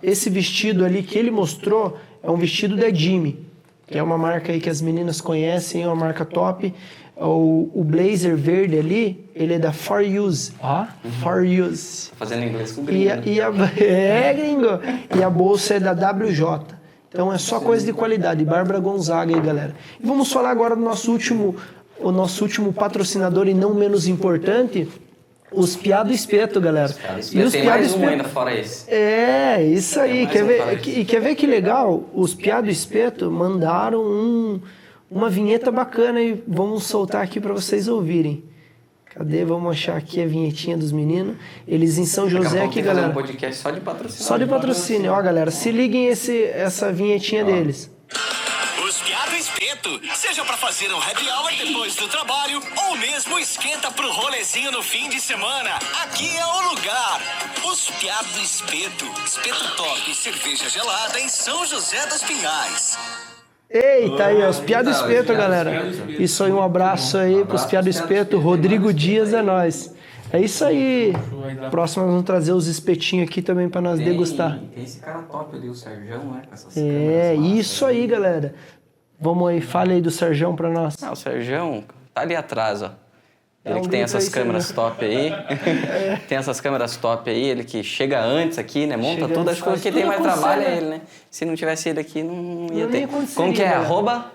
esse vestido ali que ele mostrou é um vestido da Jimmy, que é uma marca aí que as meninas conhecem, é uma marca top. O blazer verde ali, ele é da For Use. Ó, For Use. Fazendo inglês com E gringo. gringo. E a bolsa é da WJ. Então é só coisa de qualidade. Bárbara Gonzaga aí, galera. E vamos falar agora do nosso último patrocinador e não menos importante, os Piá do Espeto, galera. E os tem mais um ainda fora esse. É, isso aí. mais um fora Quer ver que legal? Os Piá do Espeto mandaram uma vinheta bacana e vamos soltar aqui para vocês ouvirem. Cadê? Vamos achar aqui a vinhetinha dos meninos. Eles em São José aqui, galera. Um podcast só de patrocínio. Só de patrocínio. Ó, galera, se liguem essa vinhetinha deles. Os Piá do Espeto. Seja pra fazer um happy hour depois do trabalho ou mesmo esquenta pro rolezinho no fim de semana. Aqui é o lugar. Os Piá do Espeto. Espeto top e cerveja gelada em São José dos Pinhais. Eita, aí, ó, os Piá do Espeto, galera. Isso aí, um abraço aí pros Piá do Espeto. Rodrigo Dias é nóis. É isso aí. Próximo nós vamos trazer os espetinhos aqui também pra nós degustar. Tem esse cara top ali, o Serjão, né? Com essas Isso aí, galera. Vamos aí, fale aí do Serjão pra nós. O Serjão tá ali atrás, ó. Ele um que tem grito essas aí, câmeras Serjão. top aí. Tem essas câmeras top aí, ele que chega antes aqui, né? Monta Chega tudo. antes, Acho que faz quem tem tudo mais acontecer, trabalho né? é ele, né? Se não tivesse ele aqui, não ia Não ter. ia acontecer, Como que é? galera.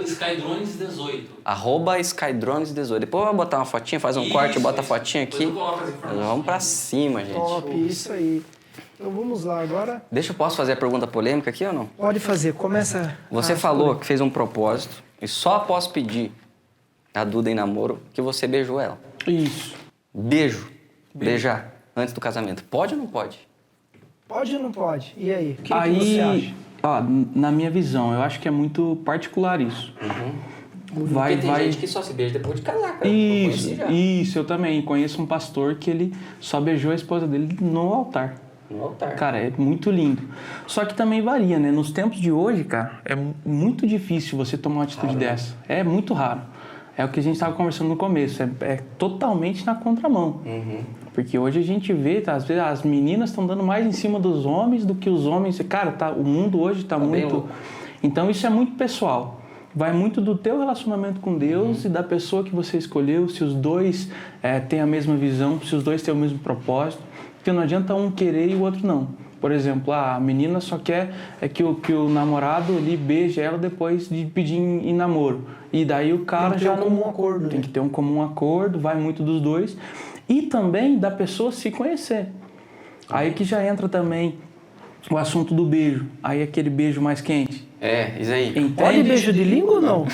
@skydrones18. @skydrones18. Depois eu vou botar uma fotinha, faz um corte, bota a fotinha aqui. Vamos pra cima, gente. Top, isso aí. Então vamos lá agora. Posso fazer a pergunta polêmica aqui ou não? Pode fazer, começa. Você falou que fez um propósito e só após pedir a Duda em namoro que você beijou ela. Isso. Beijar antes do casamento. Pode ou não pode? Pode ou não pode? E aí? O que você acha? Aí, ó, na minha visão, eu acho que é muito particular isso. Porque tem gente que só se beija depois de casar, cara. Isso, eu também conheço um pastor que ele só beijou a esposa dele no altar. No altar. Cara, é muito lindo. Só que também varia, né? Nos tempos de hoje, cara, é muito difícil você tomar uma atitude dessa. É muito raro. É o que a gente estava conversando no começo. É totalmente na contramão. Porque hoje a gente vê, tá, às vezes as meninas estão dando mais em cima dos homens do que os homens. Cara, o mundo hoje está bem muito... louco. Então isso é muito pessoal. Vai muito do teu relacionamento com Deus e da pessoa que você escolheu, se os dois têm a mesma visão, se os dois têm o mesmo propósito. Porque não adianta um querer e o outro não. Por exemplo, a menina só quer que o namorado ali beije ela depois de pedir em namoro. E daí o cara já não... acordo. Tem que ter um comum acordo, vai muito dos dois. E também da pessoa se conhecer. Aí que já entra também o assunto do beijo. Aí aquele beijo mais quente. Isso aí. Entende? Pode beijo de língua ou não?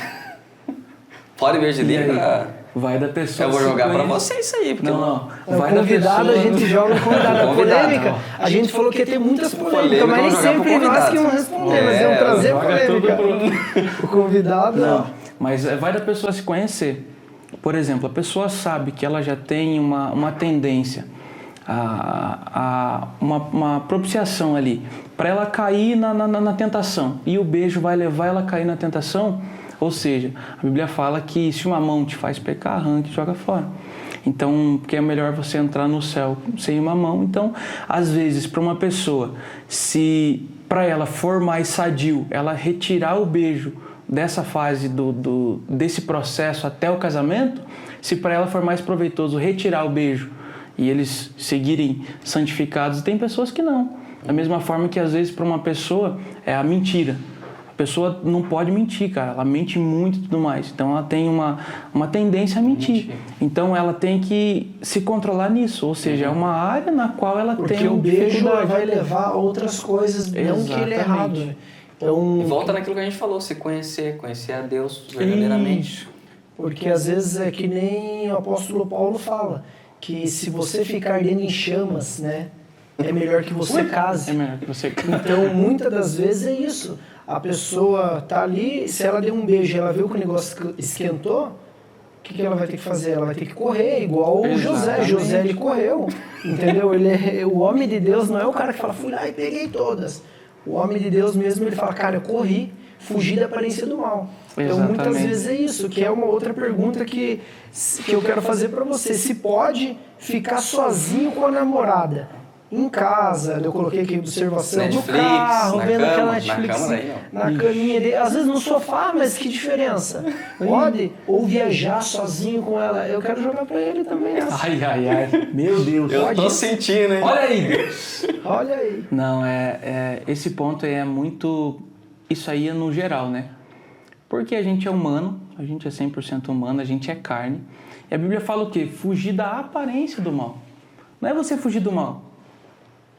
Pode beijo de língua? Vai da pessoa. Eu vou se jogar pra conhecer. você isso aí. Porque Não. O Vai da convidado, pessoa. a gente joga o convidado. A Convidado, polêmica, a gente falou que ia ter muitas polêmicas, mas nem vamos jogar pro sempre nós que convidado. vamos responder, nós vamos trazer joga tudo polêmica. O convidado, Não, mas vai da pessoa se conhecer. Por exemplo, a pessoa sabe que ela já tem uma tendência, uma propiciação ali, para ela cair na tentação. E o beijo vai levar ela a cair na tentação. Ou seja, a Bíblia fala que se uma mão te faz pecar, arranque e joga fora. Então, porque é melhor você entrar no céu sem uma mão. Então, às vezes, para uma pessoa, se para ela for mais sadio, ela retirar o beijo dessa fase desse processo até o casamento, se para ela for mais proveitoso retirar o beijo e eles seguirem santificados, tem pessoas que não. Da mesma forma que às vezes para uma pessoa é a mentira. A pessoa não pode mentir, cara. Ela mente muito e tudo mais. Então ela tem uma tendência a mentir. Então ela tem que se controlar nisso. Ou seja, é uma área na qual ela Porque tem o beijo vai levar a outras coisas, não que ele é errado. Né? Então, E volta naquilo que a gente falou, se conhecer a Deus verdadeiramente. Porque às vezes é que nem o apóstolo Paulo fala, que se você ficar ardendo em chamas, né, é melhor que você case. É melhor que você case. Então, muitas das vezes é isso. A pessoa tá ali, se ela deu um beijo e ela viu que o negócio esquentou, o que ela vai ter que fazer? Ela vai ter que correr, igual o José. José, ele correu, entendeu? O homem de Deus não é o cara que fala, fui lá e peguei todas. O homem de Deus mesmo, ele fala, cara, eu corri, fugi da aparência do mal. Então, muitas vezes é isso, que é uma outra pergunta que eu quero fazer para você. Se pode ficar sozinho com a namorada, em casa, eu coloquei aqui observação, Netflix, no carro, na vendo cama, aquela na Netflix, cama aí, na caminha dele, às vezes no sofá, mas que diferença? Pode? Ou viajar sozinho com ela. Eu quero jogar para ele também essa. Ai, ai, ai. Meu Deus. Eu tô sentindo, hein? Olha aí, Deus. Olha aí. Não, esse ponto é muito... Isso aí é no geral, né? Porque a gente é humano, a gente é 100% humano, a gente é carne. E a Bíblia fala o quê? Fugir da aparência do mal. Não é você fugir do mal.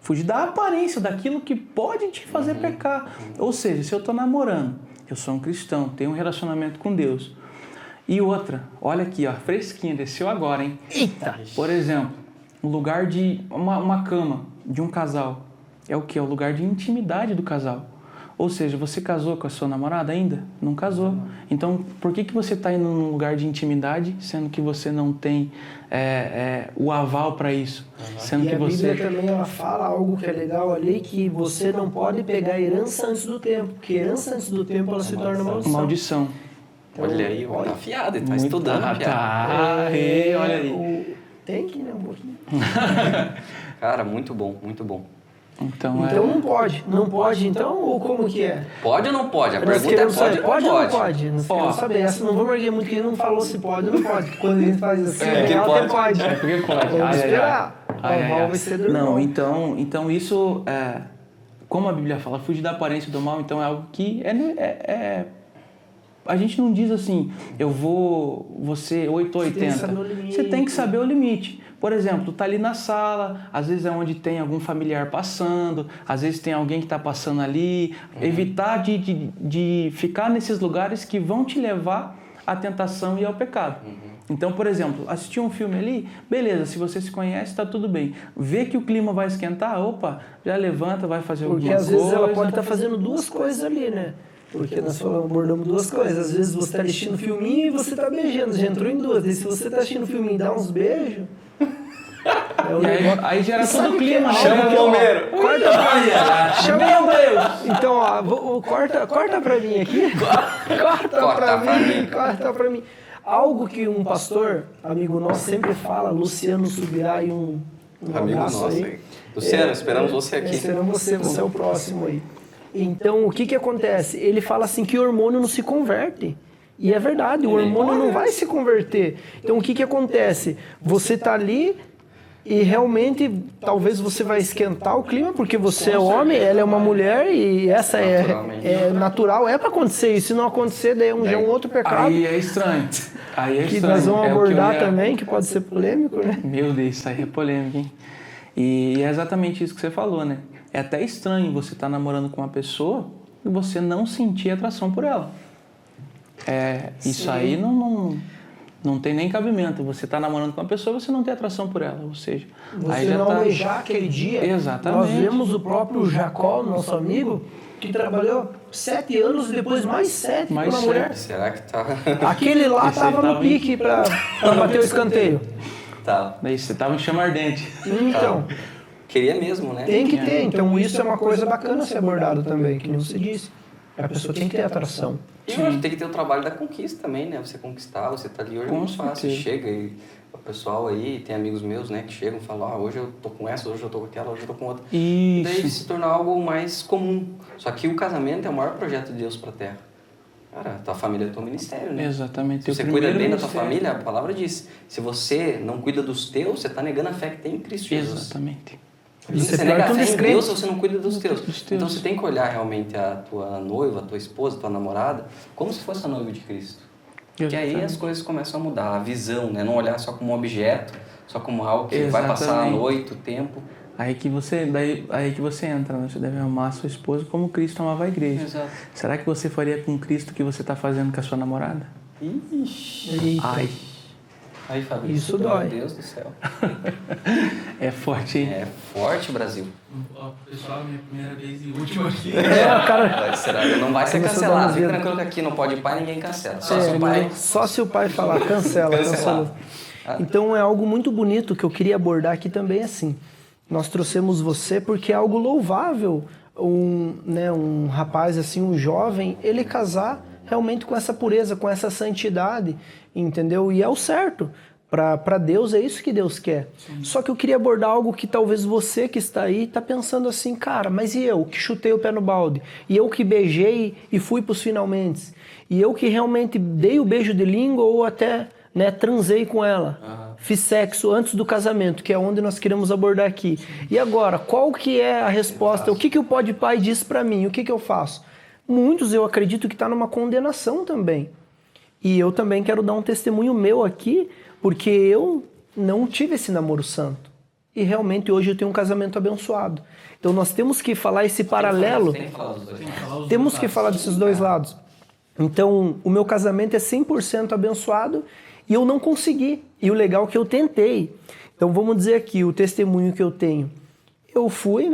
Fugir da aparência, daquilo que pode te fazer pecar. Ou seja, se eu estou namorando, eu sou um cristão, tenho um relacionamento com Deus. E outra, olha aqui, ó, fresquinha, desceu agora, hein? Eita! Por exemplo, um lugar de... uma cama de um casal. É o quê? É o lugar de intimidade do casal. Ou seja, você casou com a sua namorada ainda? Não casou. Então, por que você está indo num lugar de intimidade, sendo que você não tem o aval para isso? Sendo E que a Bíblia também ela fala algo que é legal ali, que você não pode pegar herança antes do tempo, porque herança antes do tempo ela se torna maldição. Maldição. Então, Olha aí, olha afiado, ele tá Muito estudando, tá, olha aí. Tem que, né, um pouquinho. Cara, muito bom, muito bom. Então, Não pode. Não pode, então, ou como que é? Pode ou não pode? A Nós pergunta é queremos pode saber, ou não ou não pode? pode? Nós queremos saber. Essa não vamos erguer muito, porque ele não falou se pode ou não pode. Quando a gente faz assim, porque ela até pode. pode. porque pode. Vamos esperar. Ai, O mal vai ser do Não, irmão. então isso, como a Bíblia fala, fugir da aparência do mal, então é algo que a gente não diz assim, você 8 ou 80. Você tem que saber o limite. Por exemplo, tá ali na sala, às vezes é onde tem algum familiar passando, às vezes tem alguém que está passando ali. Evitar de ficar nesses lugares que vão te levar à tentação e ao pecado. Então, por exemplo, assistir um filme ali, beleza, se você se conhece, está tudo bem. Vê que o clima vai esquentar, opa, já levanta, vai fazer alguma coisa. Porque às vezes ela pode estar fazendo duas coisas ali, né? Porque nós abordamos duas coisas. Às vezes você está assistindo um filminho e você está beijando, já entrou em duas. E se você está assistindo um filminho e dá uns beijos... aí gera todo o clima. Chama o bombeiro. Corta pra mim. Chama o Deus. Então, ó, corta pra mim aqui. Corta pra mim. Algo que um pastor, amigo nosso, sempre fala, Luciano Subirá, e um Amigo abraço nosso aí. Luciano, esperamos você aqui. Esperamos você é o próximo aí. Então, o que acontece? Ele fala assim que o hormônio não se converte. E é verdade, o hormônio não vai se converter. Então, o que acontece? Você tá ali e realmente talvez você vai esquentar o clima, porque você é homem, ela é uma mulher e essa é natural, é para acontecer. E se não acontecer, daí já é um outro pecado. Aí é estranho. Que nós vamos abordar também, que pode ser polêmico, né? Meu Deus, isso aí é polêmico, hein? E é exatamente isso que você falou, né? É até estranho você estar namorando com uma pessoa e você não sentir atração por ela. Isso aí não tem nem cabimento. Você está namorando com uma pessoa e você não tem atração por ela. Ou seja, você aí já não tá... almejar aquele dia. Exatamente. Nós vemos o próprio Jacó, nosso amigo, que trabalhou 7 anos e depois mais 7 com uma mulher. Será que tá... Aquele lá estava no pique para bater o escanteio. Tá. Daí você estava em chama ardente. Então... Queria mesmo, né? Tem que ter. Então isso é uma coisa bacana a ser abordado também, que não se disse. A pessoa tem que ter atração. E eu acho que tem que ter o trabalho da conquista também, né? Você conquistar, você tá ali hoje é Com muito fácil. certeza. Chega e o pessoal aí, tem amigos meus, né, que chegam e falam, hoje eu tô com essa, hoje eu tô com aquela, hoje eu tô com outra. E daí Isso. se torna algo mais comum. Só que o casamento é o maior projeto de Deus pra Terra. Cara, tua família é teu ministério, né? Exatamente. Se você cuida bem da tua família, a palavra diz, se você não cuida dos teus, você tá negando a fé que tem em Cristo Jesus. Exatamente. Você nega a fé em Deus se você não cuida dos teus. dos teus. Então você tem que olhar realmente a tua noiva, a tua esposa, a tua namorada, como se fosse a noiva de Cristo. Porque aí as coisas começam a mudar, a visão, né? Não olhar só como um objeto, só como algo que vai passar a noite, o tempo. Aí que você entra, né? Você deve amar a sua esposa como Cristo amava a igreja. Exato. Será que você faria com Cristo o que você está fazendo com a sua namorada? Ixi. Ai, Aí, Fabrício, Isso dói. Meu Deus do céu. é forte, hein? É forte, Brasil. Pessoal, minha primeira vez e última aqui. Não vai ser Começou a dar cancelado. uns Fica dedos. tranquilo que aqui não pode pai, ninguém cancela. Só se o pai falar, cancela. Então é algo muito bonito que eu queria abordar aqui também assim. Nós trouxemos você porque é algo louvável um rapaz assim, um jovem, ele casar realmente com essa pureza, com essa santidade, entendeu? E é o certo. Para Deus é isso que Deus quer. Sim. Só que eu queria abordar algo que talvez você que está aí está pensando assim, cara, mas e eu que chutei o pé no balde? E eu que beijei e fui para os finalmente? E eu que realmente dei o beijo de língua ou até transei com ela? Fiz sexo antes do casamento, que é onde nós queremos abordar aqui. E agora, qual que é a resposta? O que o Pode Pai diz para mim? O que eu faço? Muitos, eu acredito que está numa condenação também. E eu também quero dar um testemunho meu aqui, porque eu não tive esse namoro santo. E realmente hoje eu tenho um casamento abençoado. Então nós temos que falar esse paralelo. Temos que falar desses dois lados. Então o meu casamento é 100% abençoado e eu não consegui. E o legal é que eu tentei. Então vamos dizer aqui o testemunho que eu tenho. Eu fui,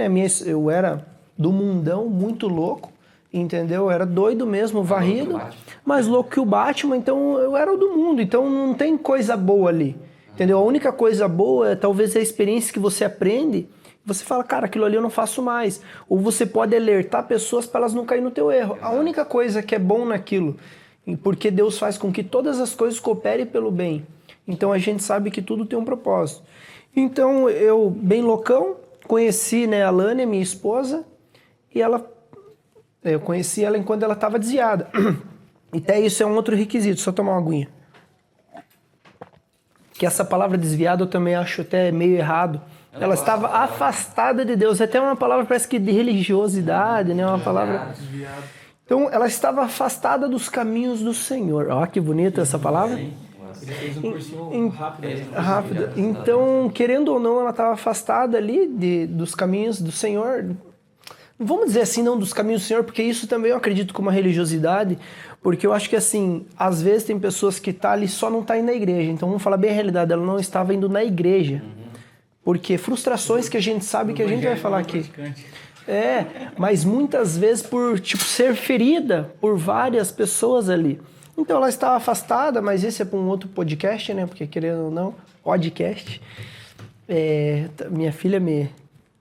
eu era do mundão, muito louco. Entendeu? Eu era doido mesmo, varrido, mais louco que o Batman, então eu era o do mundo, então não tem coisa boa ali, entendeu? A única coisa boa é talvez a experiência que você aprende, você fala, cara, aquilo ali eu não faço mais, ou você pode alertar pessoas para elas não caírem no teu erro. A única coisa que é bom naquilo, porque Deus faz com que todas as coisas cooperem pelo bem, então a gente sabe que tudo tem um propósito. Então eu, bem loucão, conheci a Lânia, minha esposa, e eu conheci ela enquanto ela estava desviada. E até isso é um outro requisito, só tomar uma aguinha. Que essa palavra desviada eu também acho até meio errado. Ela estava afastada de Deus. Até uma palavra parece que de religiosidade, né? Uma palavra... Então, ela estava afastada dos caminhos do Senhor. Olha que bonita essa palavra. Rápido. Então, querendo ou não, ela estava afastada ali dos caminhos do Senhor. Vamos dizer assim, não dos caminhos do Senhor, porque isso também eu acredito como uma religiosidade, porque eu acho que assim, às vezes tem pessoas que ali só não indo na igreja, então vamos falar bem a realidade, ela não estava indo na igreja, porque frustrações que a gente sabe que a gente vai falar aqui. Mas muitas vezes por ser ferida por várias pessoas ali. Então ela estava afastada, mas esse é para um outro podcast, né, porque querendo ou não, podcast. Minha filha me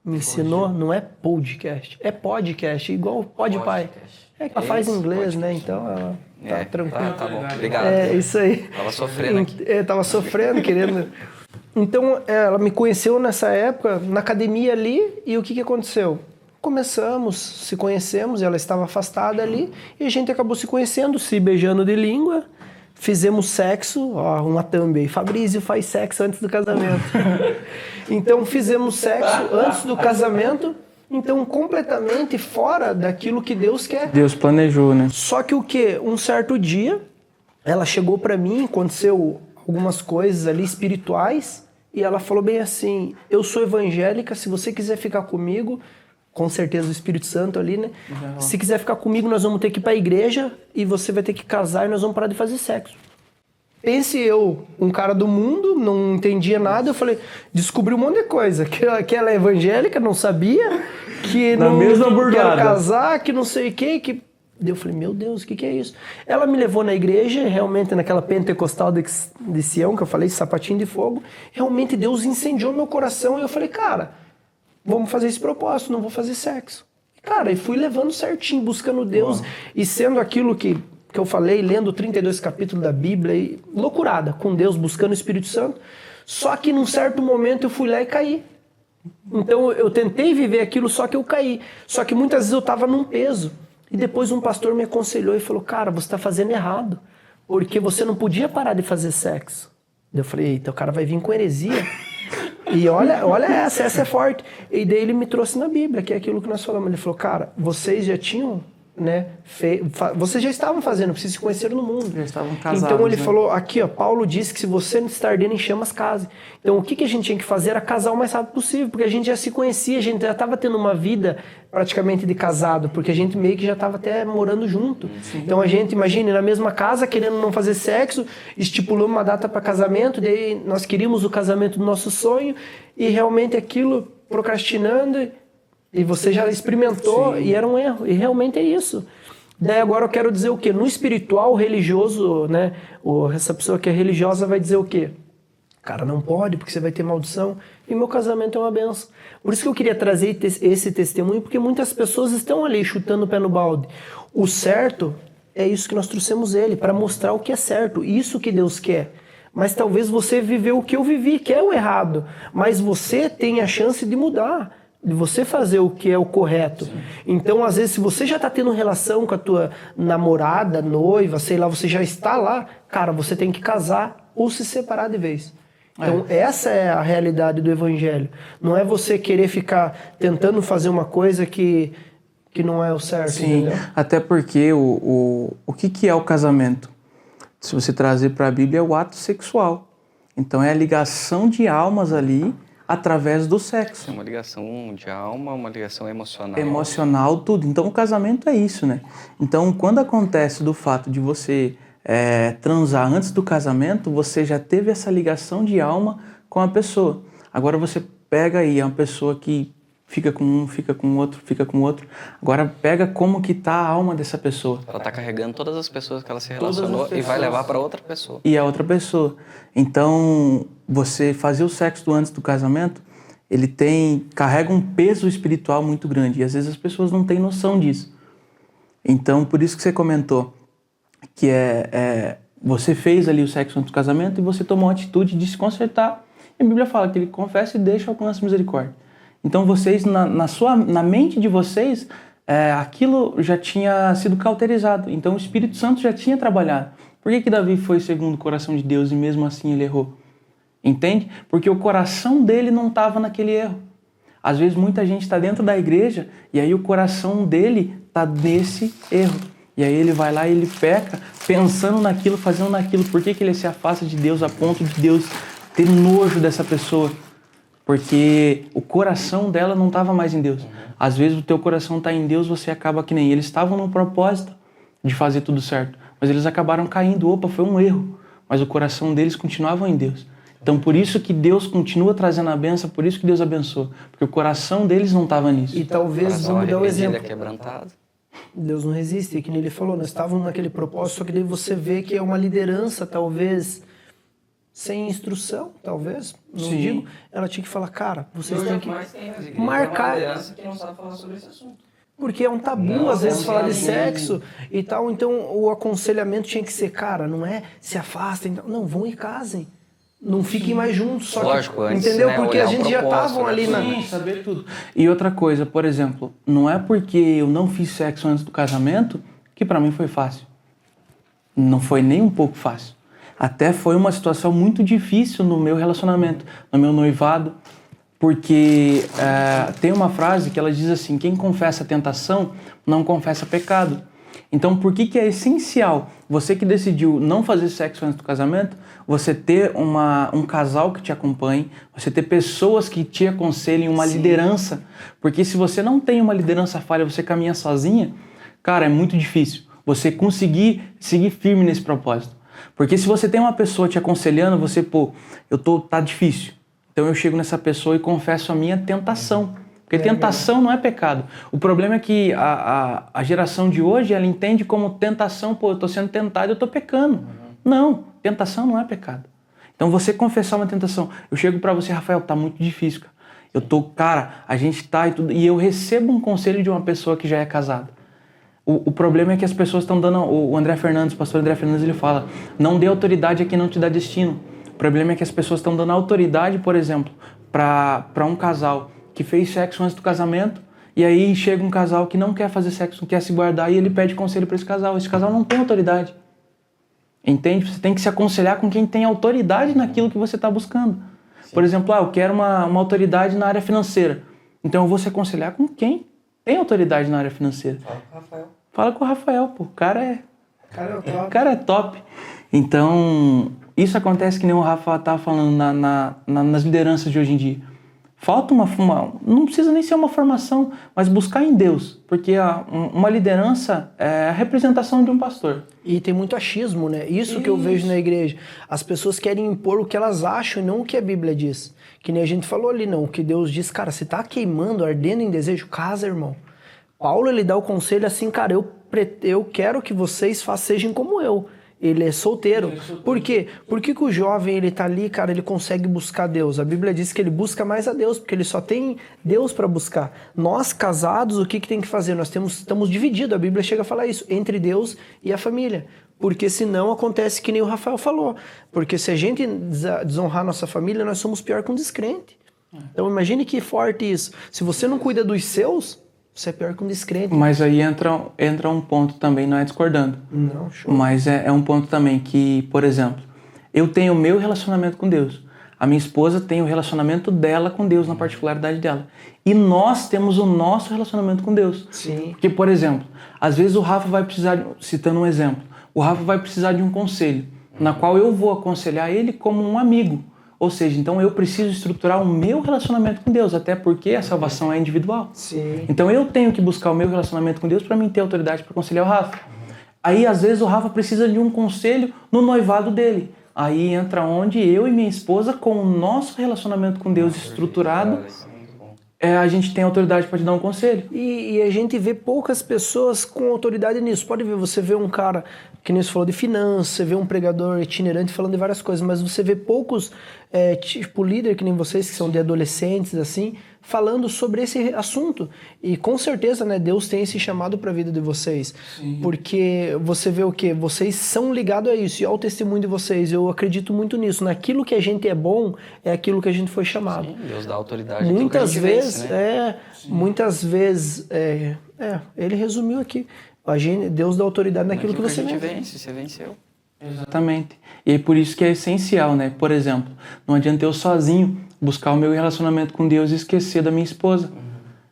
ensinou, não é podcast, é podcast, igual Pode Pai. É que ela faz inglês, né? Então ela tá tranquila. Tá bom, obrigado. É isso aí. Tava sofrendo aqui. Tava sofrendo, querendo. Então ela me conheceu nessa época, na academia ali, e o que aconteceu? Se conhecemos, ela estava afastada ali, e a gente acabou se conhecendo, se beijando de língua. Fizemos sexo, uma thumb aí, Fabrício faz sexo antes do casamento. Então fizemos sexo antes do casamento, então completamente fora daquilo que Deus quer. Deus planejou, né? Só que um certo dia, ela chegou para mim, aconteceu algumas coisas ali espirituais, e ela falou bem assim, eu sou evangélica, se você quiser ficar comigo... Com certeza o Espírito Santo ali, né? Se quiser ficar comigo, nós vamos ter que ir para a igreja e você vai ter que casar e nós vamos parar de fazer sexo. Pense eu, um cara do mundo, não entendia nada, eu falei, descobri um monte de coisa, que ela é evangélica, não sabia, que não quero casar, que não sei o que... Eu falei, meu Deus, o que é isso? Ela me levou na igreja, realmente naquela pentecostal de Sião, que eu falei, sapatinho de fogo, realmente Deus incendiou meu coração e eu falei, cara... Vamos fazer esse propósito, não vou fazer sexo. Cara, e fui levando certinho, buscando Deus e sendo aquilo que que eu falei, lendo 32 capítulos da Bíblia, e loucurada, com Deus, buscando o Espírito Santo. Só que num certo momento eu fui lá e caí. Então eu tentei viver aquilo, só que eu caí. Só que muitas vezes eu estava num peso. E depois um pastor me aconselhou e falou, cara, você está fazendo errado. Porque você não podia parar de fazer sexo. Eu falei, eita, o cara vai vir com heresia. E olha essa é forte. E daí ele me trouxe na Bíblia, que é aquilo que nós falamos. Ele falou, cara, vocês já tinham, né, vocês já estavam fazendo, vocês se conheceram no mundo. Já estavam casados. Então ele né? falou, aqui ó, Paulo disse que se você não está ardendo em chamas, case. Então o que a gente tinha que fazer era casar o mais rápido possível, porque a gente já se conhecia, a gente já estava tendo uma vida praticamente de casado, porque a gente meio que já estava até morando junto. Sim. Então a gente, imagine, na mesma casa, querendo não fazer sexo, estipulamos uma data para casamento, daí nós queríamos o casamento do nosso sonho, e realmente aquilo, procrastinando, e você já experimentou, sim, e era um erro, e realmente é isso. Daí agora eu quero dizer o quê? No espiritual, o religioso, né, essa pessoa que é religiosa vai dizer o quê? Cara, não pode, porque você vai ter maldição. E meu casamento é uma benção. Por isso que eu queria trazer esse testemunho, porque muitas pessoas estão ali chutando o pé no balde. O certo é isso que nós trouxemos ele, para mostrar o que é certo, isso que Deus quer. Mas talvez você viveu o que eu vivi, que é o errado. Mas você tem a chance de mudar, de você fazer o que é o correto. Sim. Então, às vezes, se você já está tendo relação com a tua namorada, noiva, sei lá, você já está lá, cara, você tem que casar ou se separar de vez. Então, essa é a realidade do evangelho. Não é você querer ficar tentando fazer uma coisa que não é o certo. Sim, entendeu? até porque o que é o casamento? Se você trazer para a Bíblia, é o ato sexual. Então, é a ligação de almas ali através do sexo. É uma ligação de alma, uma ligação emocional. Emocional, tudo. Então, o casamento é isso, né? Então, quando acontece do fato de você transar antes do casamento, você já teve essa ligação de alma com a pessoa. Agora você pega aí uma pessoa que fica com um, fica com outro, fica com outro. Agora pega como que tá a alma dessa pessoa. Ela tá carregando todas as pessoas que ela se relacionou e vai levar para outra pessoa. E a outra pessoa. Então, você fazer o sexo antes do casamento, ele carrega um peso espiritual muito grande. E às vezes as pessoas não têm noção disso. Então, por isso que você comentou que você fez ali o sexo antes do casamento e você tomou a atitude de se consertar. E a Bíblia fala que ele confessa e deixa alcançar misericórdia. Então vocês, na mente de vocês, aquilo já tinha sido cauterizado. Então o Espírito Santo já tinha trabalhado. Por que Davi foi segundo o coração de Deus e mesmo assim ele errou? Entende? Porque o coração dele não estava naquele erro. Às vezes muita gente está dentro da igreja e aí o coração dele está nesse erro. E aí ele vai lá e ele peca pensando naquilo, fazendo naquilo. Por que ele se afasta de Deus a ponto de Deus ter nojo dessa pessoa? Porque o coração dela não estava mais em Deus. Às vezes o teu coração está em Deus, você acaba que nem eles estavam no propósito de fazer tudo certo. Mas eles acabaram caindo. Opa, foi um erro. Mas o coração deles continuava em Deus. Então por isso que Deus continua trazendo a bênção, por isso que Deus abençoa. Porque o coração deles não estava nisso. E talvez, vamos dar um exemplo. Quebrantado. Deus não resiste, e que nem ele falou, nós estávamos naquele propósito, só que daí você vê que é uma liderança, talvez, sem instrução, talvez, não Sim. digo, ela tinha que falar, cara, vocês têm que marcar, que não sabe falar sobre esse assunto. porque é um tabu, às vezes, falar de sexo e tal, então o aconselhamento tinha que ser, cara, não é se afastem, não, vão e casem. Não fiquem mais juntos, só lógico, que, antes, entendeu? né, Porque a olhar o gente já propósito, estavam ali na... Sim, saber tudo. E outra coisa, por exemplo, não é porque eu não fiz sexo antes do casamento que pra mim foi fácil. Não foi nem um pouco fácil. Até foi uma situação muito difícil no meu relacionamento, no meu noivado, porque tem uma frase que ela diz assim, quem confessa a tentação não confessa pecado. Então, por que é essencial você que decidiu não fazer sexo antes do casamento, você ter um casal que te acompanhe, você ter pessoas que te aconselhem, uma liderança? Porque se você não tem uma liderança falha, você caminha sozinha, cara, é muito difícil você conseguir seguir firme nesse propósito. Porque se você tem uma pessoa te aconselhando, você, tá difícil. Então eu chego nessa pessoa e confesso a minha tentação. Porque tentação não é pecado. O problema é que a geração de hoje, ela entende como tentação, eu estou sendo tentado, eu estou pecando. Não, tentação não é pecado. Então você confessar uma tentação. Eu chego para você, Rafael, tá muito difícil, cara. A gente tá e tudo. E eu recebo um conselho de uma pessoa que já é casada. O problema é que as pessoas estão dando... O André Fernandes, o pastor André Fernandes, ele fala, não dê autoridade a quem não te dá destino. O problema é que as pessoas estão dando autoridade, por exemplo, para um casal que fez sexo antes do casamento, e aí chega um casal que não quer fazer sexo, não quer se guardar, e ele pede conselho para esse casal. Esse casal não tem autoridade. Entende? Você tem que se aconselhar com quem tem autoridade naquilo que você está buscando. Sim. Por exemplo, eu quero uma autoridade na área financeira. Então eu vou se aconselhar com quem tem autoridade na área financeira. Fala com o Rafael. Fala com o Rafael, pô. O cara é top. Então, isso acontece que nem o Rafa estava falando nas lideranças de hoje em dia. Falta não precisa nem ser uma formação, mas buscar em Deus. Porque uma liderança é a representação de um pastor. E tem muito achismo, né? Isso que eu vejo na igreja. As pessoas querem impor o que elas acham e não o que a Bíblia diz. Que nem a gente falou ali, não. O que Deus diz, cara, você tá queimando, ardendo em desejo, casa, irmão. Paulo, ele dá o conselho assim, cara, eu quero que vocês sejam como eu. Ele é solteiro. Por quê? Por que o jovem, ele tá ali, cara, ele consegue buscar Deus? A Bíblia diz que ele busca mais a Deus, porque ele só tem Deus para buscar. Nós, casados, o que tem que fazer? Nós estamos divididos, a Bíblia chega a falar isso, entre Deus e a família. Porque senão acontece que nem o Rafael falou. Porque se a gente desonrar nossa família, nós somos pior que um descrente. Então imagine que forte isso. Se você não cuida dos seus, você é pior que um descrente. Mas aí entra um ponto também, não é discordando. Não, show. Mas é um ponto também que, por exemplo, eu tenho o meu relacionamento com Deus. A minha esposa tem o relacionamento dela com Deus, na particularidade dela. E nós temos o nosso relacionamento com Deus. Sim. Porque, por exemplo, às vezes o Rafa vai precisar, citando um exemplo, o Rafa vai precisar de um conselho, na qual eu vou aconselhar ele como um amigo. Ou seja, então eu preciso estruturar o meu relacionamento com Deus, até porque a salvação é individual. Sim. Então eu tenho que buscar o meu relacionamento com Deus para mim ter autoridade para aconselhar o Rafa. Aí às vezes o Rafa precisa de um conselho no noivado dele. Aí entra onde eu e minha esposa, com o nosso relacionamento com Deus estruturado, a gente tem autoridade para te dar um conselho. E a gente vê poucas pessoas com autoridade nisso. Pode ver, você vê um cara, que nem você falou de finanças, você vê um pregador itinerante falando de várias coisas, mas você vê poucos, tipo líder que nem vocês, que são de adolescentes, assim, falando sobre esse assunto. E com certeza, né, Deus tem esse chamado para a vida de vocês. Sim. Porque você vê o quê? Vocês são ligados a isso, e ao testemunho de vocês, eu acredito muito nisso. Naquilo que a gente é bom, é aquilo que a gente foi chamado. Sim, Deus dá autoridade. Muitas vezes, né? Ele resumiu aqui. Deus dá autoridade naquilo que você vence. Você venceu. Exatamente. E é por isso que é essencial, né? Por exemplo, não adianta eu sozinho buscar o meu relacionamento com Deus e esquecer da minha esposa.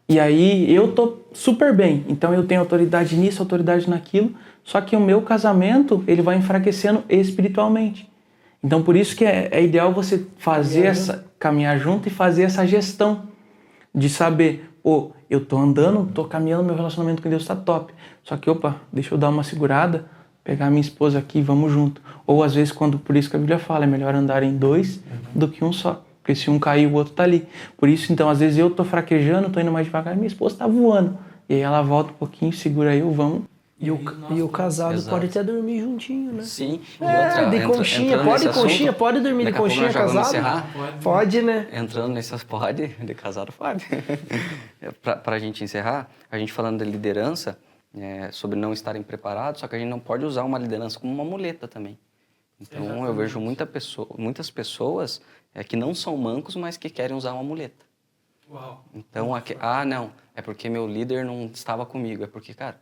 E aí eu tô super bem, então eu tenho autoridade nisso, autoridade naquilo, só que o meu casamento, ele vai enfraquecendo espiritualmente. Então por isso que é ideal você caminhar junto e fazer essa gestão de saber, eu tô andando, tô caminhando, meu relacionamento com Deus tá top. Só que, deixa eu dar uma segurada, pegar minha esposa aqui, vamos junto. Ou às vezes, por isso que a Bíblia fala, é melhor andar em dois do que um só. Porque se um cair, o outro tá ali. Por isso, então, às vezes eu tô fraquejando, tô indo mais devagar, e minha esposa tá voando. E aí ela volta um pouquinho, segura eu, vamos. E o casado Exato. pode até dormir juntinho, né? Sim. De conchinha, pode dormir de conchinha casado? Pode, né? Entrando nessas pode, de casado pode. Pra gente encerrar, a gente falando de liderança, sobre não estarem preparados, só que a gente não pode usar uma liderança como uma muleta também. Então exatamente. Eu vejo muitas pessoas que não são mancos, mas que querem usar uma muleta. Uau. Então, não, é porque meu líder não estava comigo, é porque, cara,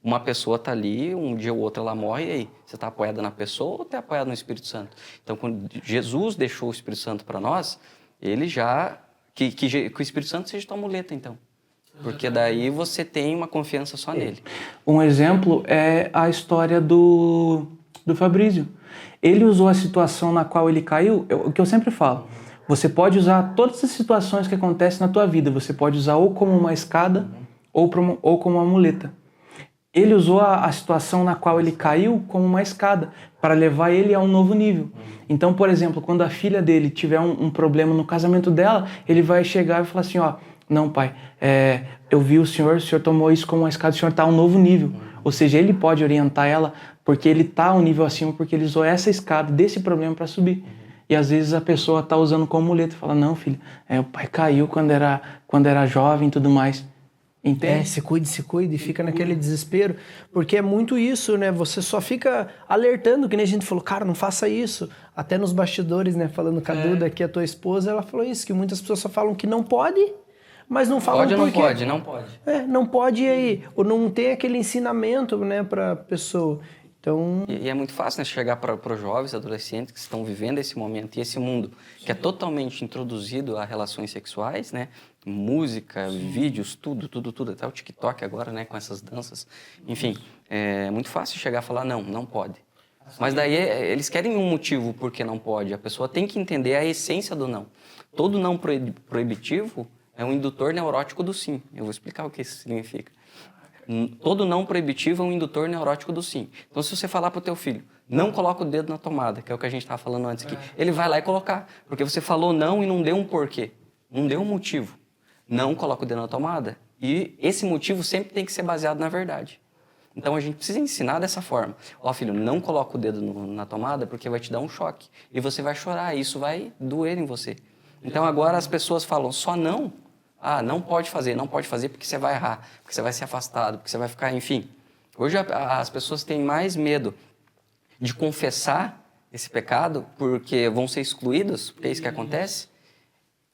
uma pessoa tá ali, um dia ou outro ela morre, e aí? Você tá apoiada na pessoa ou tá apoiado no Espírito Santo? Então, quando Jesus deixou o Espírito Santo para nós, ele já... Que o Espírito Santo seja tua muleta, então. Porque daí você tem uma confiança só nele. Um exemplo é a história do Fabrício. Ele usou a situação na qual ele caiu, o que eu sempre falo, você pode usar todas as situações que acontecem na tua vida, você pode usar ou como uma escada, ou como uma muleta. Ele usou a situação na qual ele caiu como uma escada, para levar ele a um novo nível. Então, por exemplo, quando a filha dele tiver um problema no casamento dela, ele vai chegar e falar assim, não, pai, eu vi o senhor tomou isso como uma escada, o senhor está a um novo nível. Ou seja, ele pode orientar ela porque ele está a um nível acima, porque ele usou essa escada desse problema para subir. E às vezes a pessoa está usando como muleta e fala, não, filho, o pai caiu quando era jovem e tudo mais. Entende? Se cuide, e fica naquele desespero, porque é muito isso, né? Você só fica alertando, que nem a gente falou, cara, não faça isso. Até nos bastidores, né? Falando com a Duda, que é a tua esposa, ela falou isso, que muitas pessoas só falam que não pode, mas não falam Pode ou por não quê. pode? Não pode. Não pode e aí, ou não tem aquele ensinamento, né, pra pessoa. Então, E é muito fácil, né, chegar para os jovens, adolescentes que estão vivendo esse momento e esse mundo que é totalmente introduzido a relações sexuais, né? Música, vídeos, tudo, até o TikTok agora, né, com essas danças. Enfim, é muito fácil chegar e falar, não pode. Mas daí eles querem um motivo por que não pode. A pessoa tem que entender a essência do não. Todo não proibitivo é um indutor neurótico do sim. Eu vou explicar o que isso significa. Todo não proibitivo é um indutor neurótico do sim. Então, se você falar para o teu filho, não coloca o dedo na tomada, que é o que a gente estava falando antes aqui, ele vai lá e colocar. Porque você falou não e não deu um porquê. Não deu um motivo. Não coloca o dedo na tomada. E esse motivo sempre tem que ser baseado na verdade. Então, a gente precisa ensinar dessa forma. Ó, filho, não coloca o dedo na tomada porque vai te dar um choque. E você vai chorar, e isso vai doer em você. Então, agora as pessoas falam só não. Não pode fazer porque você vai errar, porque você vai ser afastado, porque você vai ficar, enfim. Hoje as pessoas têm mais medo de confessar esse pecado porque vão ser excluídos, porque é isso que acontece,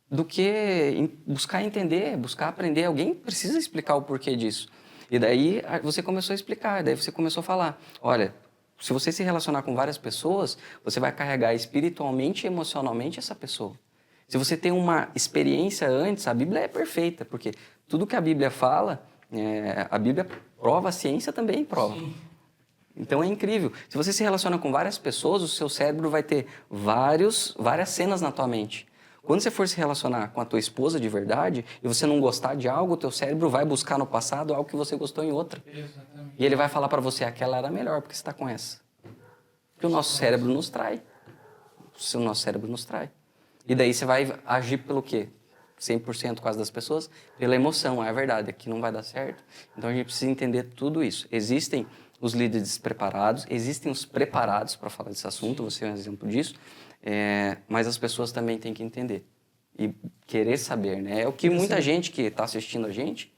do que buscar entender, buscar aprender. Alguém precisa explicar o porquê disso. E daí você começou a explicar, daí você começou a falar, olha, se você se relacionar com várias pessoas, você vai carregar espiritualmente e emocionalmente essa pessoa. Se você tem uma experiência antes, a Bíblia é perfeita, porque tudo que a Bíblia fala, a Bíblia prova, a ciência também prova. Sim. Então é incrível. Se você se relaciona com várias pessoas, o seu cérebro vai ter várias cenas na tua mente. Quando você for se relacionar com a tua esposa de verdade, e você não gostar de algo, o teu cérebro vai buscar no passado algo que você gostou em outra. Exatamente. E ele vai falar para você, aquela era melhor, porque você está com essa. Porque o nosso cérebro nos trai. O nosso cérebro nos trai. E daí você vai agir pelo quê? 100% quase das pessoas? Pela emoção, é verdade, aqui não vai dar certo. Então a gente precisa entender tudo isso. Existem os líderes preparados, existem os preparados para falar desse assunto, você é um exemplo disso, mas as pessoas também têm que entender e querer saber, né? É o que muita gente que está assistindo a gente,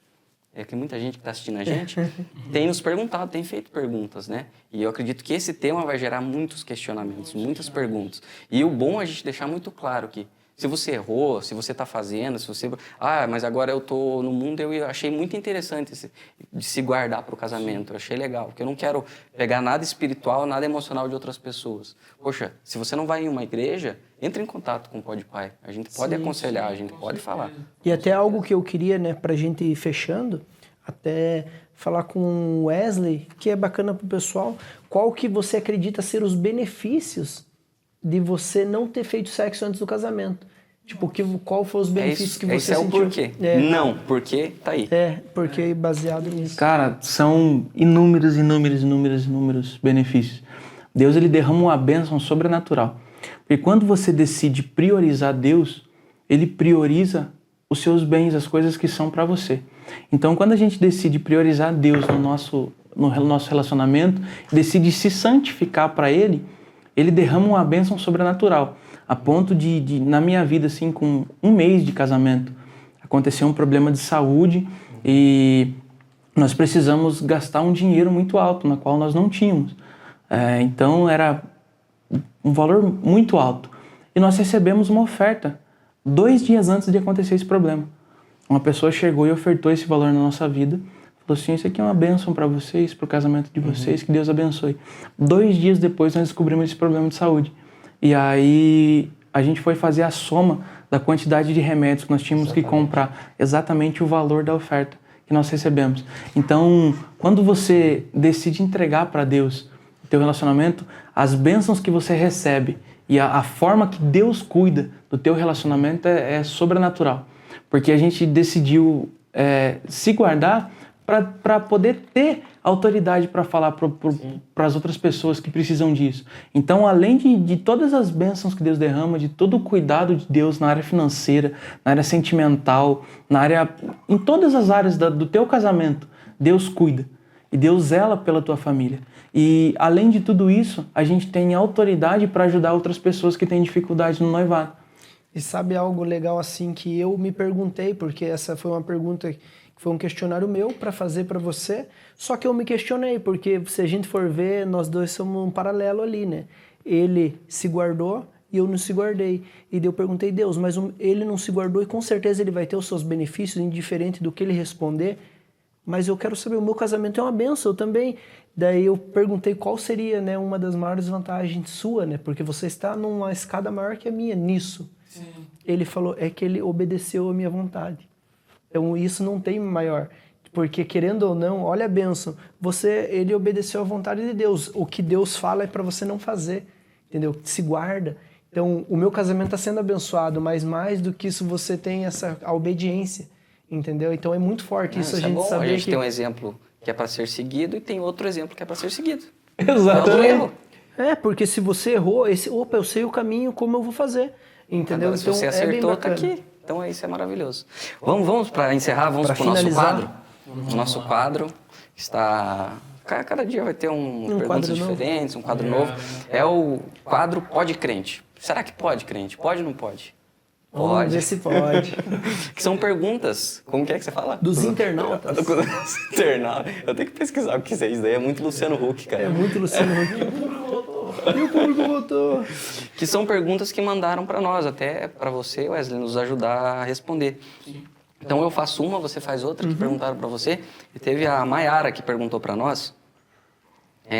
tem nos perguntado, tem feito perguntas, né? E eu acredito que esse tema vai gerar muitos questionamentos, muitas perguntas. E o bom é a gente deixar muito claro que se você errou, se você está fazendo, se você... mas agora eu estou no mundo, eu achei muito interessante de se guardar para o casamento, eu achei legal, porque eu não quero pegar nada espiritual, nada emocional de outras pessoas. Poxa, se você não vai em uma igreja, entre em contato com o Pode Pai. A gente pode aconselhar, a gente pode falar. E até algo que eu queria, né, pra gente ir fechando, até falar com o Wesley, que é bacana pro pessoal, qual que você acredita ser os benefícios de você não ter feito sexo antes do casamento? Tipo, qual foram os benefícios que você sentiu? Esse é o porquê. Não, porque tá aí. Porque baseado nisso. Cara, são inúmeros benefícios. Deus, ele derrama uma bênção sobrenatural. Porque quando você decide priorizar Deus, ele prioriza os seus bens, as coisas que são para você. Então, quando a gente decide priorizar Deus no nosso relacionamento, decide se santificar para Ele, Ele derrama uma bênção sobrenatural. A ponto de na minha vida, assim, com 1 mês de casamento, aconteceu um problema de saúde e nós precisamos gastar um dinheiro muito alto, na qual nós não tínhamos. Então, era um valor muito alto. E nós recebemos uma oferta 2 dias antes de acontecer esse problema. Uma pessoa chegou e ofertou esse valor na nossa vida. Falou assim, isso aqui é uma bênção para vocês, para o casamento de vocês, que Deus abençoe. 2 dias depois nós descobrimos esse problema de saúde. E aí a gente foi fazer a soma da quantidade de remédios que nós tínhamos que comprar, exatamente o valor da oferta que nós recebemos. Então, quando você decide entregar para Deus o teu relacionamento, as bênçãos que você recebe e a forma que Deus cuida do teu relacionamento é sobrenatural. Porque a gente decidiu se guardar para poder ter autoridade para falar para as outras pessoas que precisam disso. Então, além de todas as bênçãos que Deus derrama, de todo o cuidado de Deus na área financeira, na área sentimental, em todas as áreas do teu casamento, Deus cuida. E Deus zela pela tua família. E, além de tudo isso, a gente tem autoridade para ajudar outras pessoas que têm dificuldade no noivado. E sabe algo legal assim que eu me perguntei, porque essa foi uma pergunta que Foi um questionário meu para fazer para você, só que eu me questionei, porque se a gente for ver, nós dois somos um paralelo ali, né? Ele se guardou e eu não se guardei. E daí eu perguntei, Deus, mas ele não se guardou e com certeza ele vai ter os seus benefícios, indiferente do que ele responder, mas eu quero saber, o meu casamento é uma bênção, eu também. Daí eu perguntei qual seria, né, uma das maiores vantagens sua, né? Porque você está numa escada maior que a minha nisso. Sim. Ele falou, é que ele obedeceu a minha vontade. Então isso não tem maior. Porque querendo ou não, olha a bênção, ele obedeceu a vontade de Deus. O que Deus fala é para você não fazer, entendeu? Se guarda. Então o meu casamento está sendo abençoado, mas mais do que isso você tem a obediência, entendeu? Então é muito forte isso a gente saber. A gente tem um exemplo que é para ser seguido e tem outro exemplo que é para ser seguido. Exatamente. Porque se você errou, eu sei o caminho, como eu vou fazer, entendeu? Agora, se você acertou, tá aqui. Então isso é maravilhoso. Vamos para encerrar, vamos para o nosso quadro. O nosso quadro está... Cada dia vai ter perguntas diferentes, um quadro novo. É o quadro Pode Crente. Será que pode, crente? Pode ou não pode? Pode. Vamos ver se pode. Que são perguntas, como que é que você fala? Dos internautas. Dos internautas. Eu tenho que pesquisar o que é isso daí. É muito Luciano Huck, cara. É muito Luciano Huck. E o público votou. Que são perguntas que mandaram para nós, até para você, Wesley, nos ajudar a responder. Sim. Então eu faço uma, você faz outra, que perguntaram para você. E teve a Mayara que perguntou para nós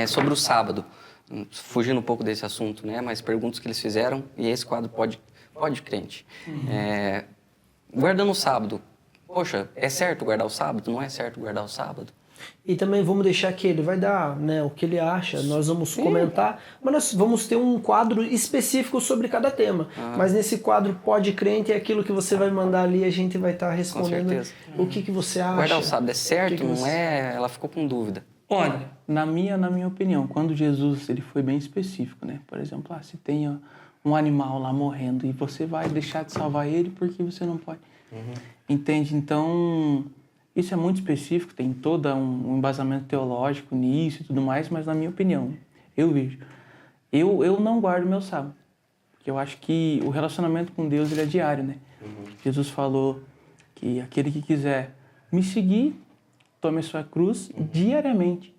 sobre o sábado. Fugindo um pouco desse assunto, né? Mas perguntas que eles fizeram, e esse quadro Pode Crente. Guardando o sábado. Poxa, é certo guardar o sábado? Não é certo guardar o sábado? E também vamos deixar que ele vai dar, né, o que ele acha, nós vamos comentar, mas nós vamos ter um quadro específico sobre cada tema. Mas nesse quadro Pode Crente é aquilo que você vai mandar ali, a gente vai estar respondendo o que você acha. Guardar o sábado é certo, não é? Ela ficou com dúvida. Olha, na minha opinião, quando Jesus ele foi bem específico, né? Por exemplo, se tem um animal lá morrendo e você vai deixar de salvar ele porque você não pode. Entende? Então, isso é muito específico, tem todo um embasamento teológico nisso e tudo mais, mas na minha opinião, eu vejo. Eu não guardo meu sábado, porque eu acho que o relacionamento com Deus ele é diário, né? Jesus falou que aquele que quiser me seguir, tome a sua cruz diariamente.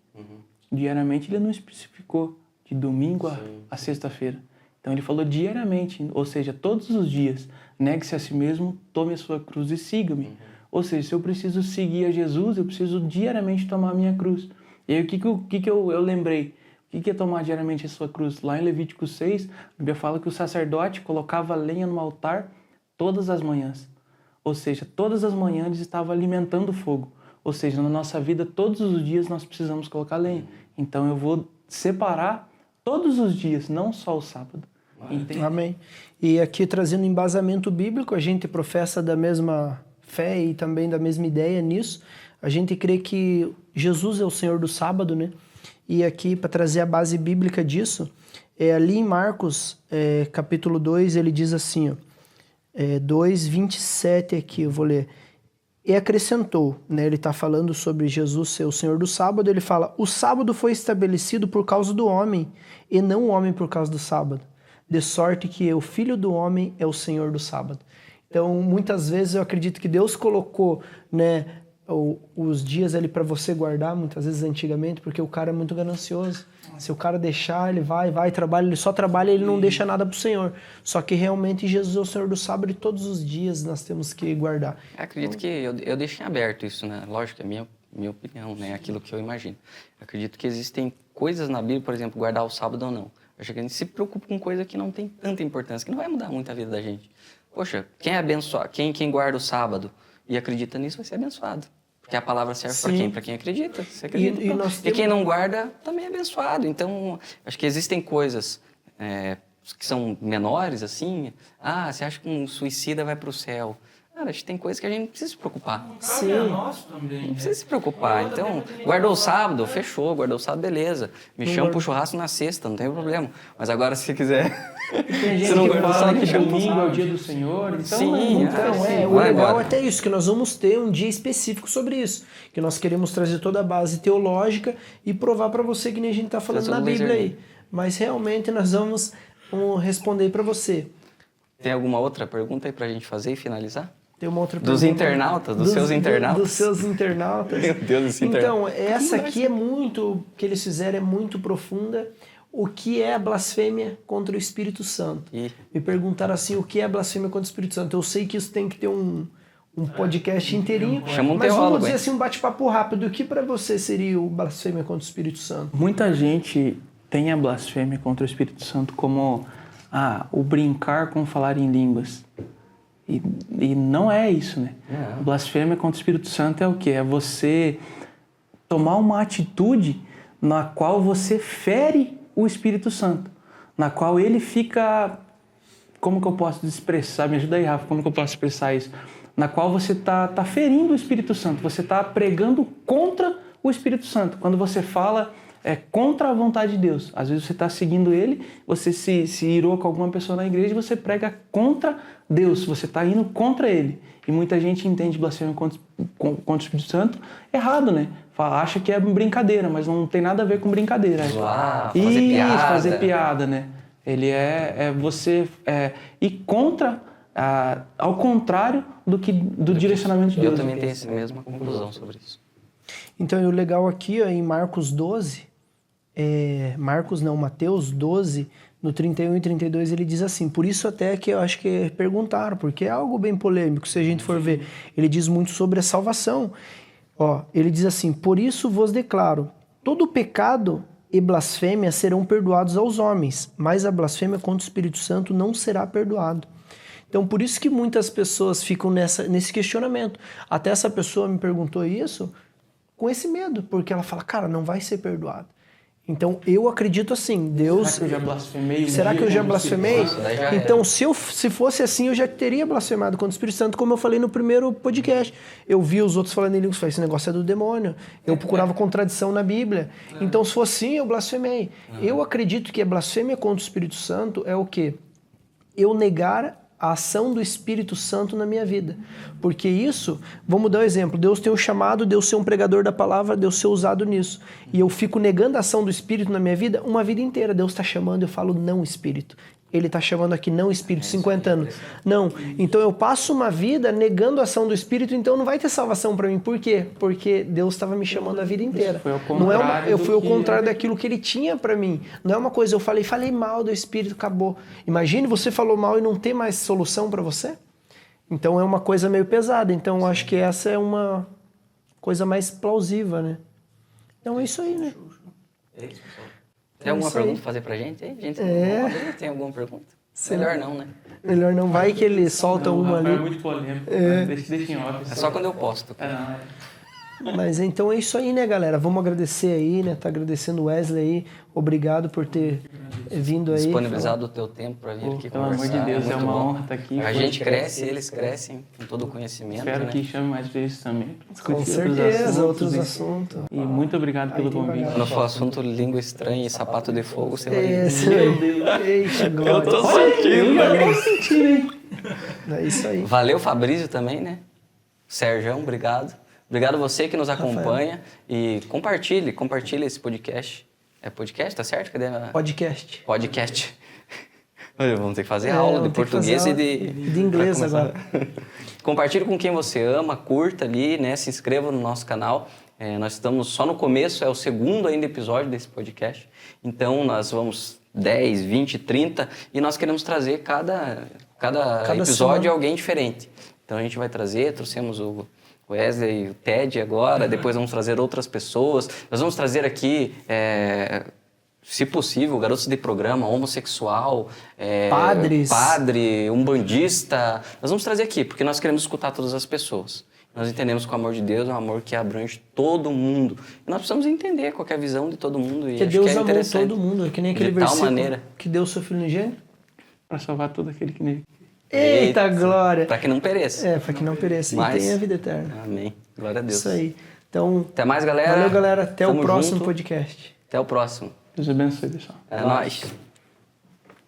Diariamente ele não especificou de domingo a sexta-feira. Então ele falou diariamente, ou seja, todos os dias, negue-se a si mesmo, tome a sua cruz e siga-me. Ou seja, se eu preciso seguir a Jesus, eu preciso diariamente tomar a minha cruz. E aí o que eu lembrei? O que é tomar diariamente a sua cruz? Lá em Levítico 6, a Bíblia fala que o sacerdote colocava lenha no altar todas as manhãs. Ou seja, todas as manhãs ele estava alimentando o fogo. Ou seja, na nossa vida, todos os dias nós precisamos colocar lenha. Então eu vou separar todos os dias, não só o sábado. Entende? Amém. E aqui trazendo embasamento bíblico, a gente professa da mesma fé e também da mesma ideia nisso. A gente crê que Jesus é o Senhor do sábado, né? E aqui, para trazer a base bíblica disso, ali em Marcos, capítulo 2, ele diz assim, 2:27 aqui, eu vou ler. E acrescentou, né? Ele está falando sobre Jesus ser o Senhor do sábado, ele fala, o sábado foi estabelecido por causa do homem, e não o homem por causa do sábado. De sorte que o Filho do Homem é o Senhor do sábado. Então, muitas vezes eu acredito que Deus colocou, né, os dias ali para você guardar, muitas vezes antigamente, porque o cara é muito ganancioso. Se o cara deixar, ele vai, trabalha, ele só trabalha e ele não deixa nada pro Senhor. Só que realmente Jesus é o Senhor do sábado e todos os dias nós temos que guardar. Eu acredito que eu deixei aberto isso, né? Lógico, é minha opinião, né? Aquilo que eu imagino. Eu acredito que existem coisas na Bíblia, por exemplo, guardar o sábado ou não. Eu acho que a gente se preocupa com coisa que não tem tanta importância, que não vai mudar muito a vida da gente. Poxa, quem é abençoado, quem guarda o sábado e acredita nisso vai ser abençoado. Porque a palavra serve para quem? Para quem acredita. Você acredita? E quem não guarda também é abençoado. Então, acho que existem coisas que são menores, assim. Você acha que um suicida vai para o céu? Cara, acho que tem coisas que a gente não precisa se preocupar. Sim. Não precisa se preocupar. Então, guardou o sábado, fechou. Guardou o sábado, beleza. Me chama pro churrasco na sexta, não tem problema. Mas agora, se você quiser... Tem gente que fala que domingo é o dia do Senhor. Então, sim, o legal é até isso, que nós vamos ter um dia específico sobre isso. Que nós queremos trazer toda a base teológica e provar para você que nem a gente está falando na Bíblia aí. Mas realmente nós vamos responder para você. Tem alguma outra pergunta aí pra gente fazer e finalizar? Tem uma outra Dos pergunta. internautas, dos seus internautas. Dos seus internautas. Meu Deus, esse Então, internauta. essa aqui é muito, que eles fizeram é muito profunda. O que é a blasfêmia contra o Espírito Santo? Ih. Me perguntaram assim, o que é a blasfêmia contra o Espírito Santo? Eu sei que isso tem que ter um podcast inteirinho, Chama um mas teólogo, vamos dizer hein? assim, um bate-papo rápido. O que para você seria o blasfêmia contra o Espírito Santo? Muita gente tem a blasfêmia contra o Espírito Santo como o brincar com falar em línguas. E não é isso, né? Não. Blasfêmia contra o Espírito Santo é o quê? É você tomar uma atitude na qual você fere o Espírito Santo, na qual ele fica... Como que eu posso expressar? Me ajuda aí, Rafa, como que eu posso expressar isso? Na qual você tá ferindo o Espírito Santo, você está pregando contra o Espírito Santo. Quando você fala contra a vontade de Deus, às vezes você está seguindo ele, você se irou com alguma pessoa na igreja e você prega contra Deus, você está indo contra ele. E muita gente entende blasfêmia contra o Espírito Santo errado, né? Acha que é brincadeira, mas não tem nada a ver com brincadeira. Zoar, fazer piada. Fazer piada, né? Ele você ir contra, ao contrário do direcionamento de Deus. Eu também tenho essa mesma conclusão sobre isso. Então, e o legal aqui, ó, em Marcos 12, Mateus 12, no 31 e 32, ele diz assim, por isso até que eu acho que perguntaram, porque é algo bem polêmico, se a gente for ver. Ele diz muito sobre a salvação. Ó, ele diz assim, por isso vos declaro, todo pecado e blasfêmia serão perdoados aos homens, mas a blasfêmia contra o Espírito Santo não será perdoado. Então, por isso que muitas pessoas ficam nesse questionamento. Até essa pessoa me perguntou isso com esse medo, porque ela fala, cara, não vai ser perdoado. Então, eu acredito assim, Deus... Será que eu já blasfemei? Será que eu já blasfemei? já Então, se fosse assim, eu já teria blasfemado contra o Espírito Santo, como eu falei no primeiro podcast. Eu vi os outros falando em línguas, falei, esse negócio é do demônio. Eu procurava contradição na Bíblia. Então, se fosse assim, eu blasfemei. Eu acredito que a blasfêmia contra o Espírito Santo é o quê? Eu negar a ação do Espírito Santo na minha vida. Porque isso, vamos dar um exemplo, Deus tem um chamado, Deus ser um pregador da palavra, Deus ser usado nisso. E eu fico negando a ação do Espírito na minha vida uma vida inteira. Deus está chamando, eu falo não Espírito. Ele está chamando aqui não Espírito, 50 anos. Não. Então eu passo uma vida negando a ação do Espírito, então não vai ter salvação para mim. Por quê? Porque Deus estava me chamando a vida inteira. Eu fui ao contrário daquilo que ele tinha para mim. Não é uma coisa, eu falei mal do Espírito, acabou. Imagine você falou mal e não ter mais solução para você? Então é uma coisa meio pesada. Então eu acho que essa é uma coisa mais plausível, né? Então é isso aí, né? Tem alguma isso aí. pergunta pra fazer pra gente? Hein? Gente, tem alguma pergunta? Melhor não, né? Melhor não vai que ele solta uma É ali. muito polêmico. Deixa em off. É só quando eu posto. Mas então é isso aí, né, galera? Vamos agradecer aí, né? Tá agradecendo o Wesley aí. Obrigado por ter vindo aí. Disponibilizado o teu tempo pra vir aqui Pelo amor conversar. de Deus, é muito uma bom. honra estar aqui. A gente cresce, eles crescem com todo o conhecimento, Espero né? que chame mais vezes também. Com certeza, outros assuntos. E muito obrigado pelo convite. Quando for assunto língua estranha e sapato de fogo, você vai... Esse aí. Eita, glória. Eu tô sentindo, É isso aí. Valeu, Fabrício, também, né? Sérgio, obrigado. Obrigado a você que nos acompanha. E compartilhe esse podcast. É podcast, tá certo? Cadê a... Podcast. Podcast. Olha, vamos ter que fazer aula de português e de inglês agora. Compartilhe com quem você ama, curta ali, né? Se inscreva no nosso canal. Nós estamos só no começo, é o segundo ainda episódio desse podcast. Então, nós vamos 10, 20, 30 e nós queremos trazer cada episódio semana. alguém diferente. Então, a gente vai trouxemos o Wesley e o Ted agora, depois vamos trazer outras pessoas. Nós vamos trazer aqui, se possível, garotos de programa, homossexual, padre, umbandista. Nós vamos trazer aqui, porque nós queremos escutar todas as pessoas. Nós entendemos que o amor de Deus é um amor que abrange todo mundo. E nós precisamos entender qual que é a visão de todo mundo. E Que acho Deus que é amou interessante. todo mundo, que nem aquele de tal versículo maneira. que deu o seu filho unigênito. Para salvar todo aquele que nele. Eita, glória! Para que não pereça. Para que não pereça Mas- e tenha a vida eterna. Amém. Glória a Deus. Isso aí. Então, Até mais, galera. valeu, galera. Até o Tamo próximo junto. podcast. Até o próximo. Deus abençoe, pessoal. É nóis.